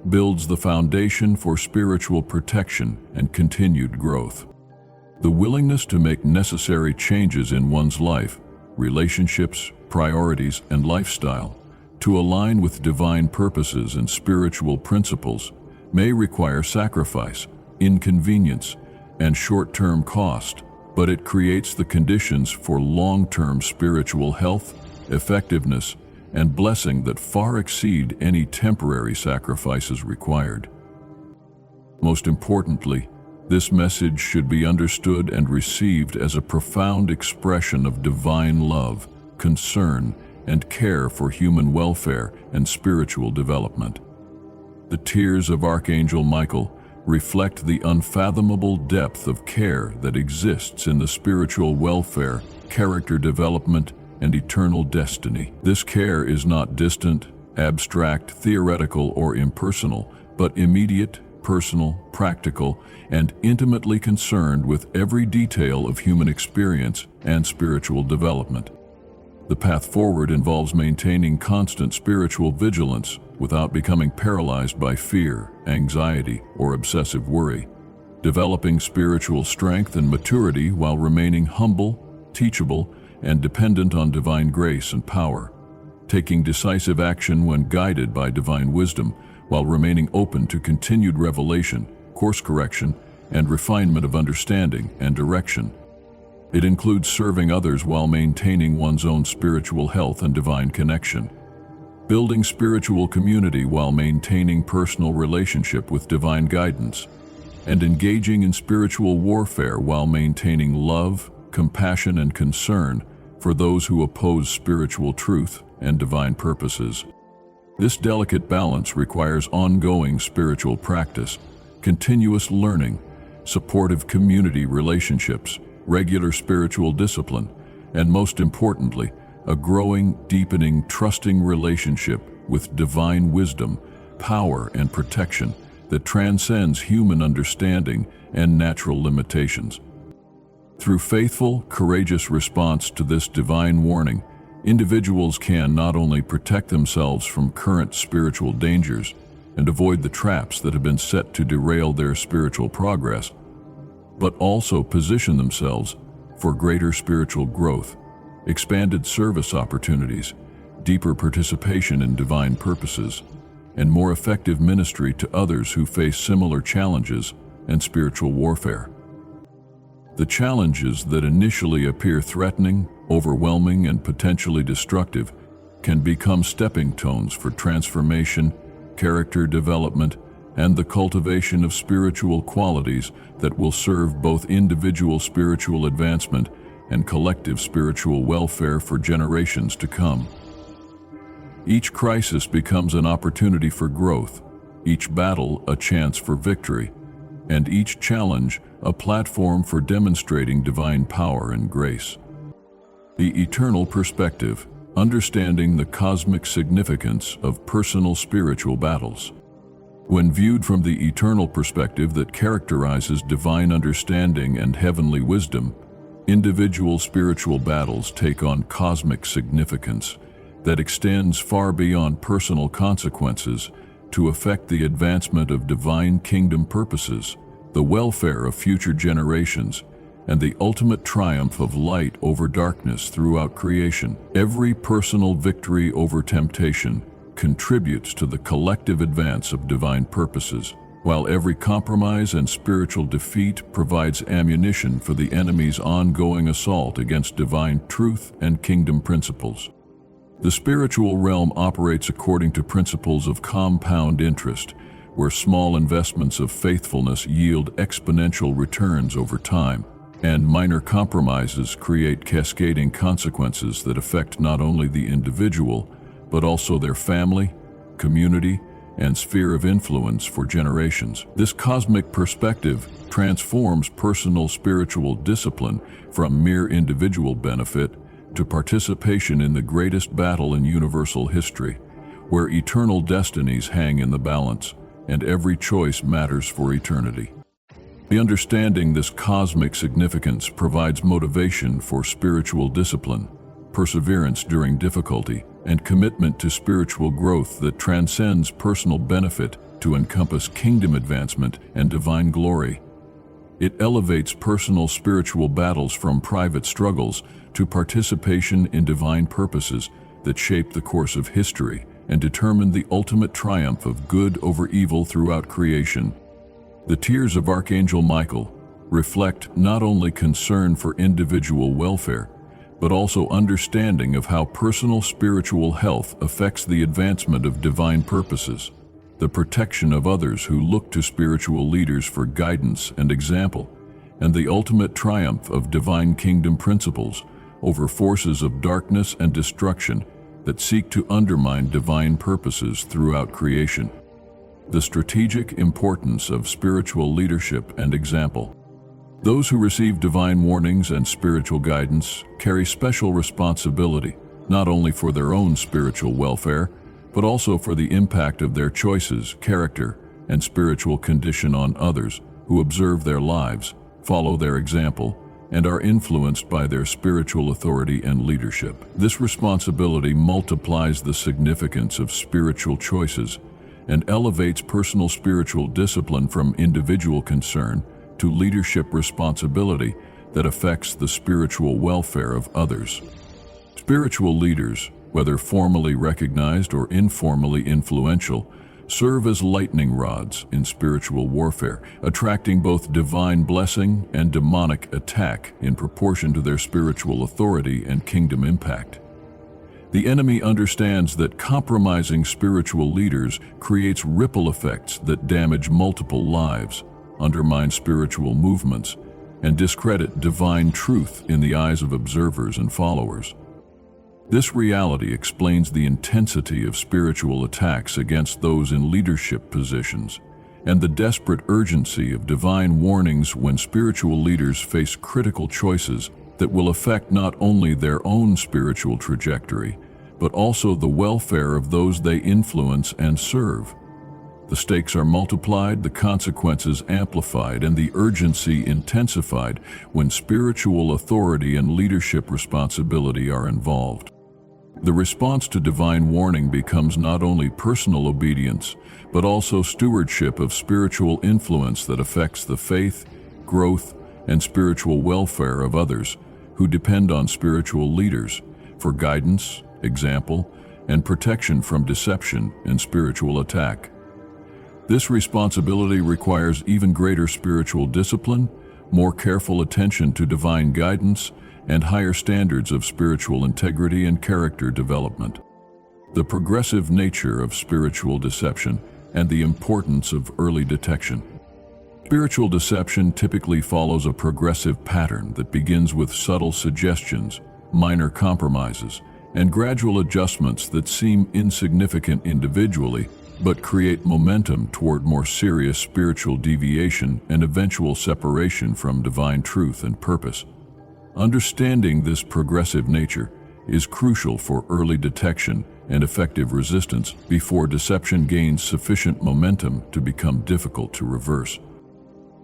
builds the foundation for spiritual protection and continued growth. The willingness to make necessary changes in one's life, relationships, priorities, and lifestyle to align with divine purposes and spiritual principles may require sacrifice, inconvenience, and short-term cost, but it creates the conditions for long-term spiritual health, effectiveness, and blessing that far exceed any temporary sacrifices required. Most importantly, this message should be understood and received as a profound expression of divine love, concern, and care for human welfare and spiritual development. The tears of Archangel Michael reflect the unfathomable depth of care that exists in the spiritual welfare, character development, and eternal destiny. This care is not distant, abstract, theoretical, or impersonal, but immediate, personal, practical, and intimately concerned with every detail of human experience and spiritual development. The path forward involves maintaining constant spiritual vigilance without becoming paralyzed by fear, anxiety, or obsessive worry, developing spiritual strength and maturity while remaining humble, teachable, and dependent on divine grace and power, taking decisive action when guided by divine wisdom while remaining open to continued revelation, course correction, and refinement of understanding and direction. It includes serving others while maintaining one's own spiritual health and divine connection, building spiritual community while maintaining personal relationship with divine guidance, and engaging in spiritual warfare while maintaining love, compassion, and concern for those who oppose spiritual truth and divine purposes. This delicate balance requires ongoing spiritual practice, continuous learning, supportive community relationships, regular spiritual discipline, and most importantly, a growing, deepening, trusting relationship with divine wisdom, power, and protection that transcends human understanding and natural limitations. Through faithful, courageous response to this divine warning, individuals can not only protect themselves from current spiritual dangers and avoid the traps that have been set to derail their spiritual progress, but also position themselves for greater spiritual growth, expanded service opportunities, deeper participation in divine purposes, and more effective ministry to others who face similar challenges and spiritual warfare. The challenges that initially appear threatening, overwhelming, and potentially destructive can become stepping stones for transformation, character development, and the cultivation of spiritual qualities that will serve both individual spiritual advancement and collective spiritual welfare for generations to come. Each crisis becomes an opportunity for growth, each battle a chance for victory, and each challenge a platform for demonstrating divine power and grace. The eternal perspective, understanding the cosmic significance of personal spiritual battles. When viewed from the eternal perspective that characterizes divine understanding and heavenly wisdom, individual spiritual battles take on cosmic significance that extends far beyond personal consequences to affect the advancement of divine kingdom purposes, the welfare of future generations, and the ultimate triumph of light over darkness throughout creation. Every personal victory over temptation contributes to the collective advance of divine purposes, while every compromise and spiritual defeat provides ammunition for the enemy's ongoing assault against divine truth and kingdom principles. The spiritual realm operates according to principles of compound interest, where small investments of faithfulness yield exponential returns over time, and minor compromises create cascading consequences that affect not only the individual, but also their family, community, and sphere of influence for generations. This cosmic perspective transforms personal spiritual discipline from mere individual benefit to participation in the greatest battle in universal history, where eternal destinies hang in the balance and every choice matters for eternity. The understanding this cosmic significance provides motivation for spiritual discipline, perseverance during difficulty, and commitment to spiritual growth that transcends personal benefit to encompass kingdom advancement and divine glory. It elevates personal spiritual battles from private struggles to participation in divine purposes that shape the course of history and determine the ultimate triumph of good over evil throughout creation. The tears of Archangel Michael reflect not only concern for individual welfare, but also understanding of how personal spiritual health affects the advancement of divine purposes, the protection of others who look to spiritual leaders for guidance and example, and the ultimate triumph of divine kingdom principles over forces of darkness and destruction that seek to undermine divine purposes throughout creation. The strategic importance of spiritual leadership and example. Those who receive divine warnings and spiritual guidance carry special responsibility, not only for their own spiritual welfare, but also for the impact of their choices, character, and spiritual condition on others who observe their lives, follow their example, and are influenced by their spiritual authority and leadership. This responsibility multiplies the significance of spiritual choices and elevates personal spiritual discipline from individual concern to leadership responsibility that affects the spiritual welfare of others. Spiritual leaders, whether formally recognized or informally influential, serve as lightning rods in spiritual warfare, attracting both divine blessing and demonic attack in proportion to their spiritual authority and kingdom impact. The enemy understands that compromising spiritual leaders creates ripple effects that damage multiple lives, undermine spiritual movements, and discredit divine truth in the eyes of observers and followers. This reality explains the intensity of spiritual attacks against those in leadership positions, and the desperate urgency of divine warnings when spiritual leaders face critical choices that will affect not only their own spiritual trajectory, but also the welfare of those they influence and serve. The stakes are multiplied, the consequences amplified, and the urgency intensified when spiritual authority and leadership responsibility are involved. The response to divine warning becomes not only personal obedience, but also stewardship of spiritual influence that affects the faith, growth, and spiritual welfare of others who depend on spiritual leaders for guidance, example, and protection from deception and spiritual attack. This responsibility requires even greater spiritual discipline, more careful attention to divine guidance, and higher standards of spiritual integrity and character development. The progressive nature of spiritual deception and the importance of early detection. Spiritual deception typically follows a progressive pattern that begins with subtle suggestions, minor compromises, and gradual adjustments that seem insignificant individually, but create momentum toward more serious spiritual deviation and eventual separation from divine truth and purpose. Understanding this progressive nature is crucial for early detection and effective resistance before deception gains sufficient momentum to become difficult to reverse.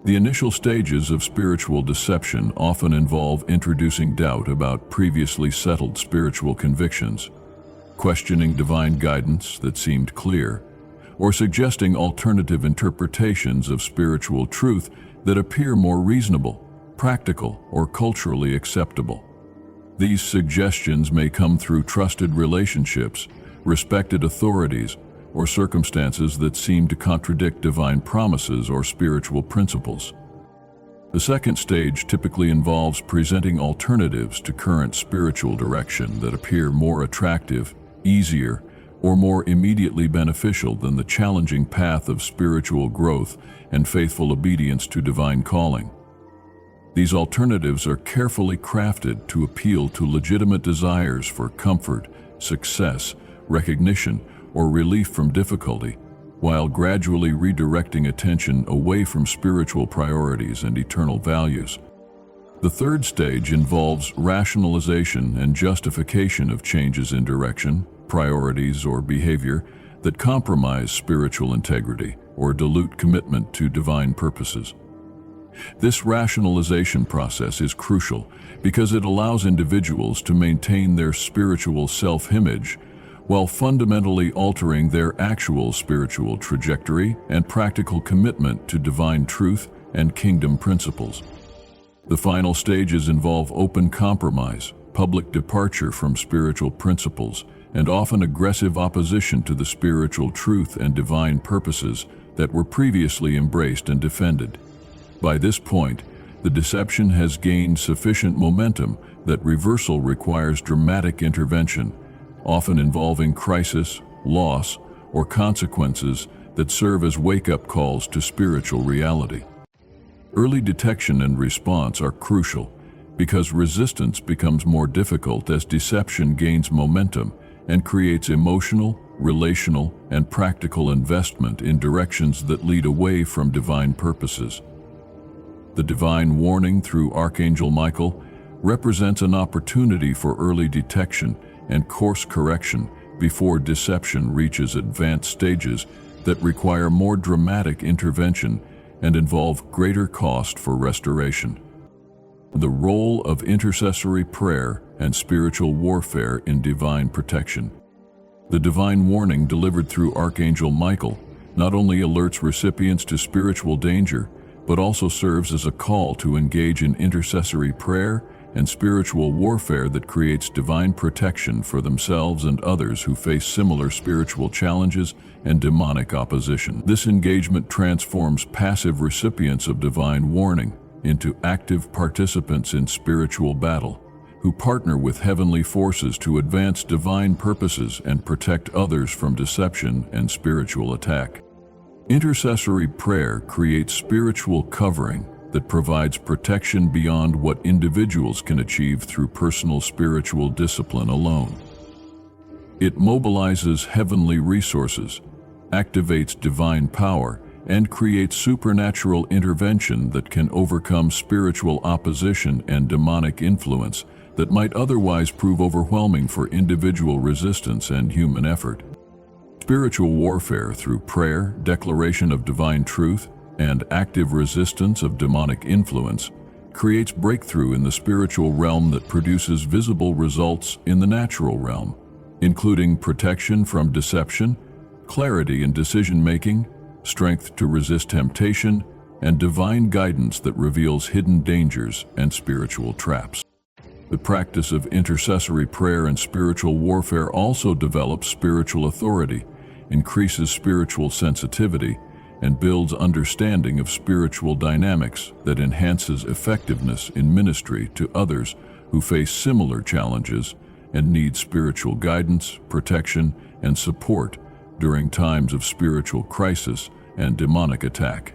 The initial stages of spiritual deception often involve introducing doubt about previously settled spiritual convictions, questioning divine guidance that seemed clear, or suggesting alternative interpretations of spiritual truth that appear more reasonable, practical, or culturally acceptable. These suggestions may come through trusted relationships, respected authorities, or circumstances that seem to contradict divine promises or spiritual principles. The second stage typically involves presenting alternatives to current spiritual direction that appear more attractive, easier, or more immediately beneficial than the challenging path of spiritual growth and faithful obedience to divine calling. These alternatives are carefully crafted to appeal to legitimate desires for comfort, success, recognition, or relief from difficulty, while gradually redirecting attention away from spiritual priorities and eternal values. The third stage involves rationalization and justification of changes in direction, priorities, or behavior that compromise spiritual integrity or dilute commitment to divine purposes. This rationalization process is crucial because it allows individuals to maintain their spiritual self-image while fundamentally altering their actual spiritual trajectory and practical commitment to divine truth and kingdom principles. The final stages involve open compromise, public departure from spiritual principles, and often aggressive opposition to the spiritual truth and divine purposes that were previously embraced and defended. By this point, the deception has gained sufficient momentum that reversal requires dramatic intervention, often involving crisis, loss, or consequences that serve as wake-up calls to spiritual reality. Early detection and response are crucial because resistance becomes more difficult as deception gains momentum and creates emotional, relational, and practical investment in directions that lead away from divine purposes. The divine warning through Archangel Michael represents an opportunity for early detection and course correction before deception reaches advanced stages that require more dramatic intervention and involve greater cost for restoration. The role of intercessory prayer and spiritual warfare in divine protection. The divine warning delivered through Archangel Michael not only alerts recipients to spiritual danger, but also serves as a call to engage in intercessory prayer and spiritual warfare that creates divine protection for themselves and others who face similar spiritual challenges and demonic opposition. This engagement transforms passive recipients of divine warning into active participants in spiritual battle, who partner with heavenly forces to advance divine purposes and protect others from deception and spiritual attack. Intercessory prayer creates spiritual covering that provides protection beyond what individuals can achieve through personal spiritual discipline alone. It mobilizes heavenly resources, activates divine power, and creates supernatural intervention that can overcome spiritual opposition and demonic influence that might otherwise prove overwhelming for individual resistance and human effort. Spiritual warfare through prayer, declaration of divine truth, and active resistance of demonic influence creates breakthrough in the spiritual realm that produces visible results in the natural realm, including protection from deception, clarity in decision-making, strength to resist temptation, and divine guidance that reveals hidden dangers and spiritual traps. The practice of intercessory prayer and spiritual warfare also develops spiritual authority, increases spiritual sensitivity, and builds understanding of spiritual dynamics that enhances effectiveness in ministry to others who face similar challenges and need spiritual guidance, protection, and support during times of spiritual crisis and demonic attack.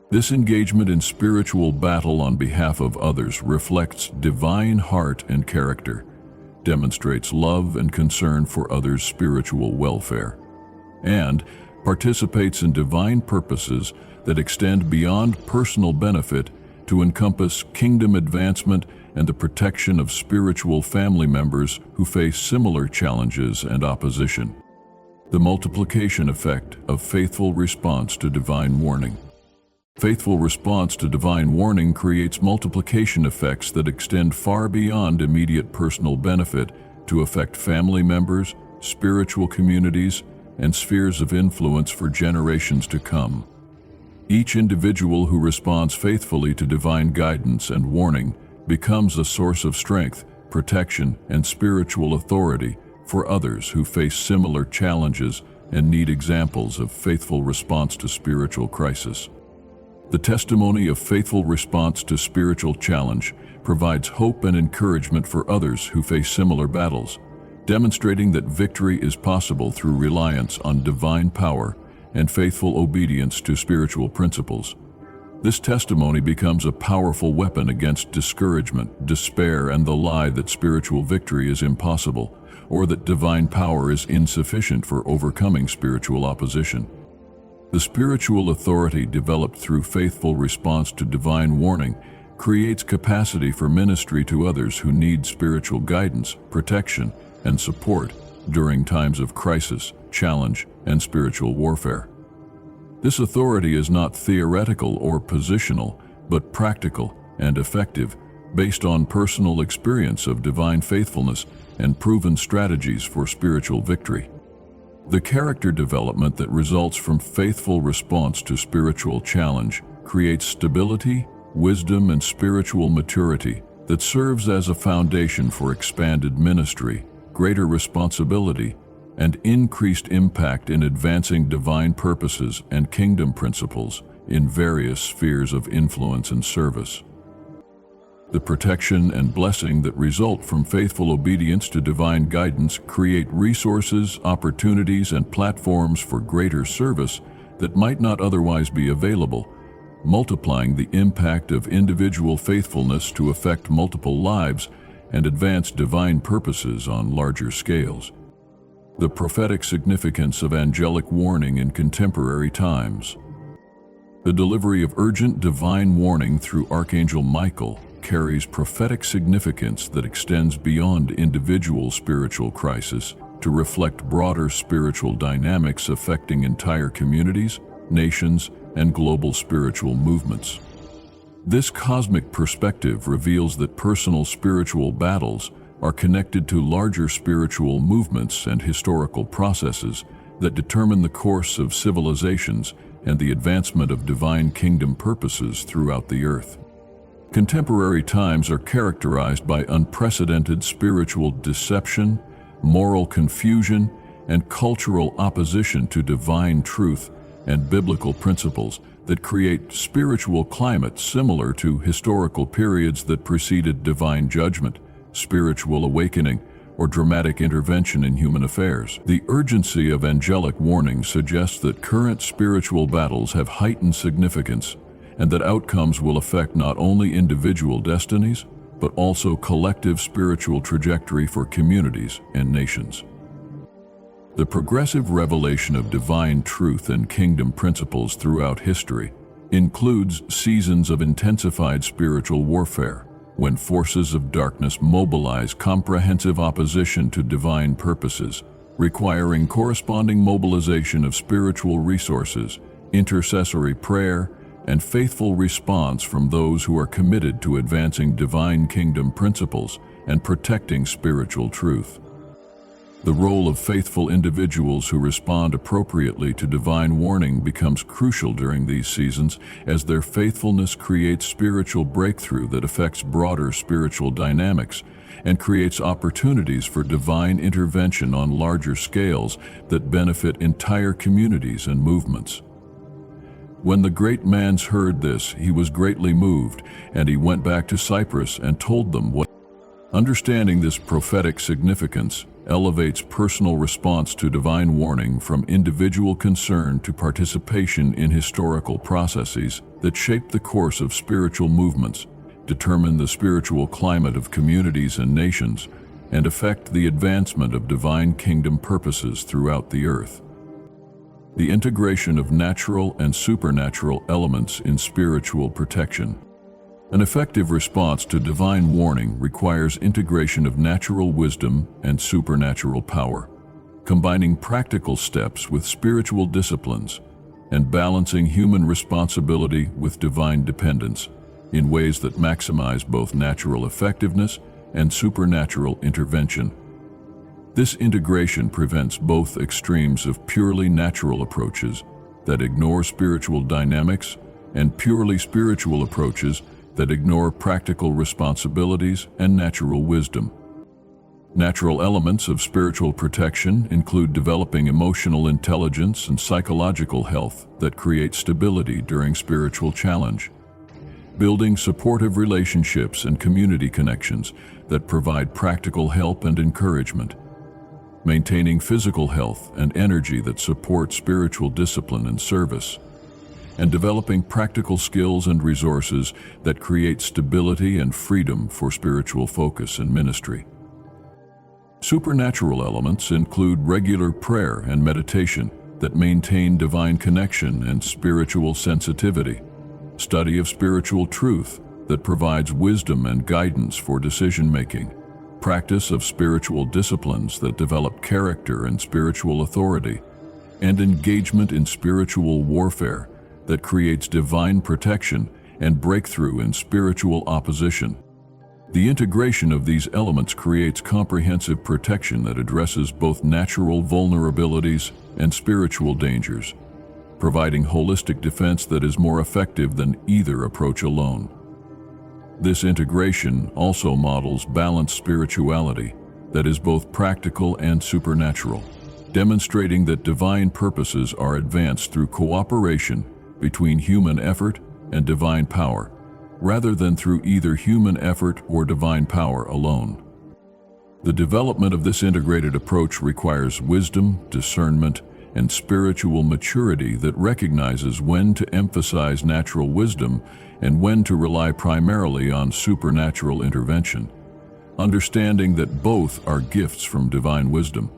This engagement in spiritual battle on behalf of others reflects divine heart and character, demonstrates love and concern for others' spiritual welfare, and participates in divine purposes that extend beyond personal benefit to encompass kingdom advancement and the protection of spiritual family members who face similar challenges and opposition. The multiplication effect of faithful response to divine warning. Faithful response to divine warning creates multiplication effects that extend far beyond immediate personal benefit to affect family members, spiritual communities, and spheres of influence for generations to come. Each individual who responds faithfully to divine guidance and warning becomes a source of strength, protection, and spiritual authority for others who face similar challenges and need examples of faithful response to spiritual crisis. The testimony of faithful response to spiritual challenge provides hope and encouragement for others who face similar battles, demonstrating that victory is possible through reliance on divine power and faithful obedience to spiritual principles. This testimony becomes a powerful weapon against discouragement, despair, and the lie that spiritual victory is impossible, or that divine power is insufficient for overcoming spiritual opposition. The spiritual authority developed through faithful response to divine warning creates capacity for ministry to others who need spiritual guidance, protection, and support during times of crisis, challenge, and spiritual warfare. This authority is not theoretical or positional, but practical and effective, based on personal experience of divine faithfulness and proven strategies for spiritual victory. The character development that results from faithful response to spiritual challenge creates stability, wisdom, and spiritual maturity that serves as a foundation for expanded ministry, greater responsibility, and increased impact in advancing divine purposes and kingdom principles in various spheres of influence and service. The protection and blessing that result from faithful obedience to divine guidance create resources, opportunities, and platforms for greater service that might not otherwise be available, multiplying the impact of individual faithfulness to affect multiple lives and advance divine purposes on larger scales. The prophetic significance of angelic warning in contemporary times. The delivery of urgent divine warning through Archangel Michael carries prophetic significance that extends beyond individual spiritual crisis to reflect broader spiritual dynamics affecting entire communities, nations, and global spiritual movements. This cosmic perspective reveals that personal spiritual battles are connected to larger spiritual movements and historical processes that determine the course of civilizations and the advancement of divine kingdom purposes throughout the earth. Contemporary times are characterized by unprecedented spiritual deception, moral confusion, and cultural opposition to divine truth and biblical principles that create spiritual climates similar to historical periods that preceded divine judgment, spiritual awakening, or dramatic intervention in human affairs. The urgency of angelic warnings suggests that current spiritual battles have heightened significance and that outcomes will affect not only individual destinies, but also collective spiritual trajectory for communities and nations. The progressive revelation of divine truth and kingdom principles throughout history includes seasons of intensified spiritual warfare, when forces of darkness mobilize comprehensive opposition to divine purposes, requiring corresponding mobilization of spiritual resources, intercessory prayer, and faithful response from those who are committed to advancing divine kingdom principles and protecting spiritual truth. The role of faithful individuals who respond appropriately to divine warning becomes crucial during these seasons, as their faithfulness creates spiritual breakthrough that affects broader spiritual dynamics and creates opportunities for divine intervention on larger scales that benefit entire communities and movements. When the great man heard this, he was greatly moved, and he went back to Cyprus and told them what. Understanding this prophetic significance elevates personal response to divine warning from individual concern to participation in historical processes that shape the course of spiritual movements, determine the spiritual climate of communities and nations, and affect the advancement of divine kingdom purposes throughout the earth. The integration of natural and supernatural elements in spiritual protection. An effective response to divine warning requires integration of natural wisdom and supernatural power, combining practical steps with spiritual disciplines, and balancing human responsibility with divine dependence in ways that maximize both natural effectiveness and supernatural intervention. This integration prevents both extremes of purely natural approaches that ignore spiritual dynamics and purely spiritual approaches that ignore practical responsibilities and natural wisdom. Natural elements of spiritual protection include developing emotional intelligence and psychological health that create stability during spiritual challenge, building supportive relationships and community connections that provide practical help and encouragement, maintaining physical health and energy that support spiritual discipline and service, and developing practical skills and resources that create stability and freedom for spiritual focus and ministry. Supernatural elements include regular prayer and meditation that maintain divine connection and spiritual sensitivity, study of spiritual truth that provides wisdom and guidance for decision-making, practice of spiritual disciplines that develop character and spiritual authority, and engagement in spiritual warfare that creates divine protection and breakthrough in spiritual opposition. The integration of these elements creates comprehensive protection that addresses both natural vulnerabilities and spiritual dangers, providing holistic defense that is more effective than either approach alone. This integration also models balanced spirituality that is both practical and supernatural, demonstrating that divine purposes are advanced through cooperation between human effort and divine power, rather than through either human effort or divine power alone. The development of this integrated approach requires wisdom, discernment, and spiritual maturity that recognizes when to emphasize natural wisdom and when to rely primarily on supernatural intervention, understanding that both are gifts from divine wisdom,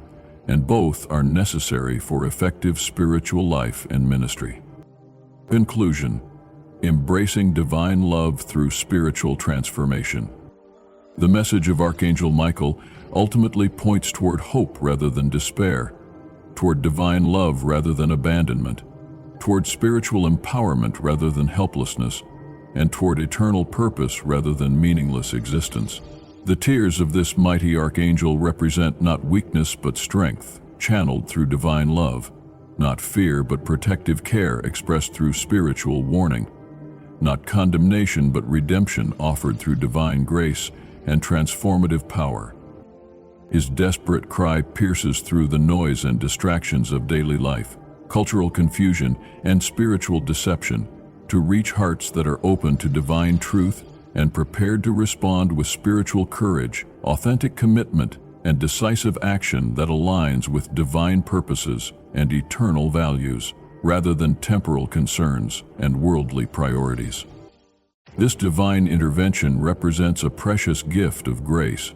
and both are necessary for effective spiritual life and ministry. Conclusion: embracing divine love through spiritual transformation. The message of Archangel Michael ultimately points toward hope rather than despair, toward divine love rather than abandonment, toward spiritual empowerment rather than helplessness, and toward eternal purpose rather than meaningless existence. The tears of this mighty archangel represent not weakness but strength, channeled through divine love, not fear but protective care expressed through spiritual warning. not condemnation but redemption offered through divine grace and transformative power. His desperate cry pierces through the noise and distractions of daily life, cultural confusion, and spiritual deception to reach hearts that are open to divine truth and prepared to respond with spiritual courage, authentic commitment, and decisive action that aligns with divine purposes and eternal values, rather than temporal concerns and worldly priorities. This divine intervention represents a precious gift of grace,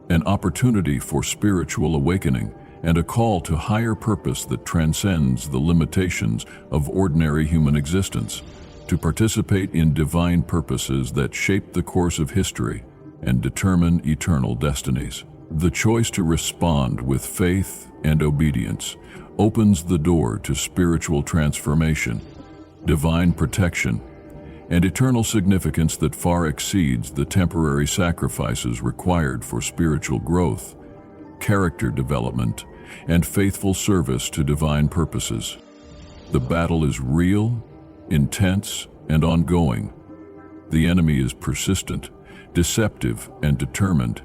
an opportunity for spiritual awakening, and a call to higher purpose that transcends the limitations of ordinary human existence, to participate in divine purposes that shape the course of history and determine eternal destinies. The choice to respond with faith and obedience opens the door to spiritual transformation, divine protection, and eternal significance that far exceeds the temporary sacrifices required for spiritual growth, character development, and faithful service to divine purposes. The battle is real, intense, and ongoing. The enemy is persistent, deceptive, and determined,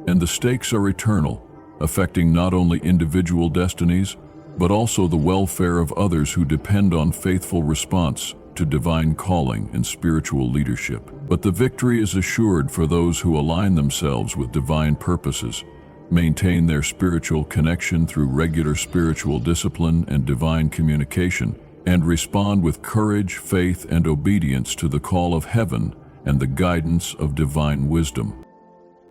and the stakes are eternal, affecting not only individual destinies, but also the welfare of others who depend on faithful response to divine calling and spiritual leadership. But the victory is assured for those who align themselves with divine purposes, maintain their spiritual connection through regular spiritual discipline and divine communication, and respond with courage, faith, and obedience to the call of heaven and the guidance of divine wisdom.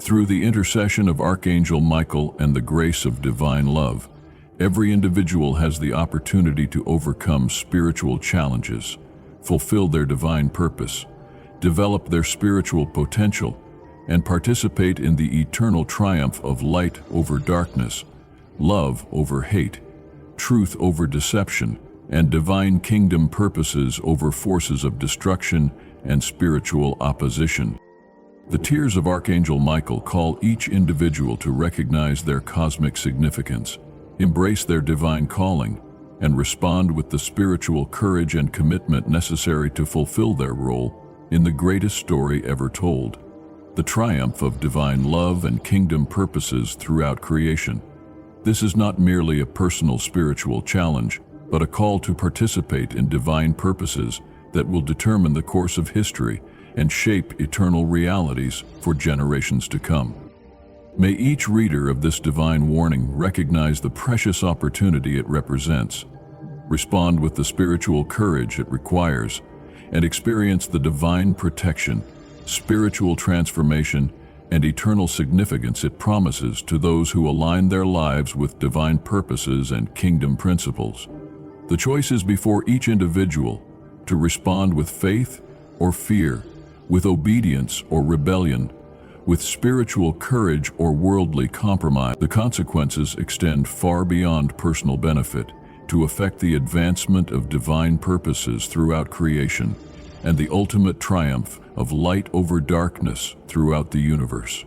Through the intercession of Archangel Michael and the grace of divine love, every individual has the opportunity to overcome spiritual challenges, fulfill their divine purpose, develop their spiritual potential, and participate in the eternal triumph of light over darkness, love over hate, truth over deception, and divine kingdom purposes over forces of destruction and spiritual opposition. The tears of Archangel Michael call each individual to recognize their cosmic significance, embrace their divine calling, and respond with the spiritual courage and commitment necessary to fulfill their role in the greatest story ever told, the triumph of divine love and kingdom purposes throughout creation. This is not merely a personal spiritual challenge, but a call to participate in divine purposes that will determine the course of history and shape eternal realities for generations to come. May each reader of this divine warning recognize the precious opportunity it represents, respond with the spiritual courage it requires, and experience the divine protection, spiritual transformation, and eternal significance it promises to those who align their lives with divine purposes and kingdom principles. The choice is before each individual to respond with faith or fear, with obedience or rebellion, with spiritual courage or worldly compromise. The consequences extend far beyond personal benefit to affect the advancement of divine purposes throughout creation and the ultimate triumph of light over darkness throughout the universe.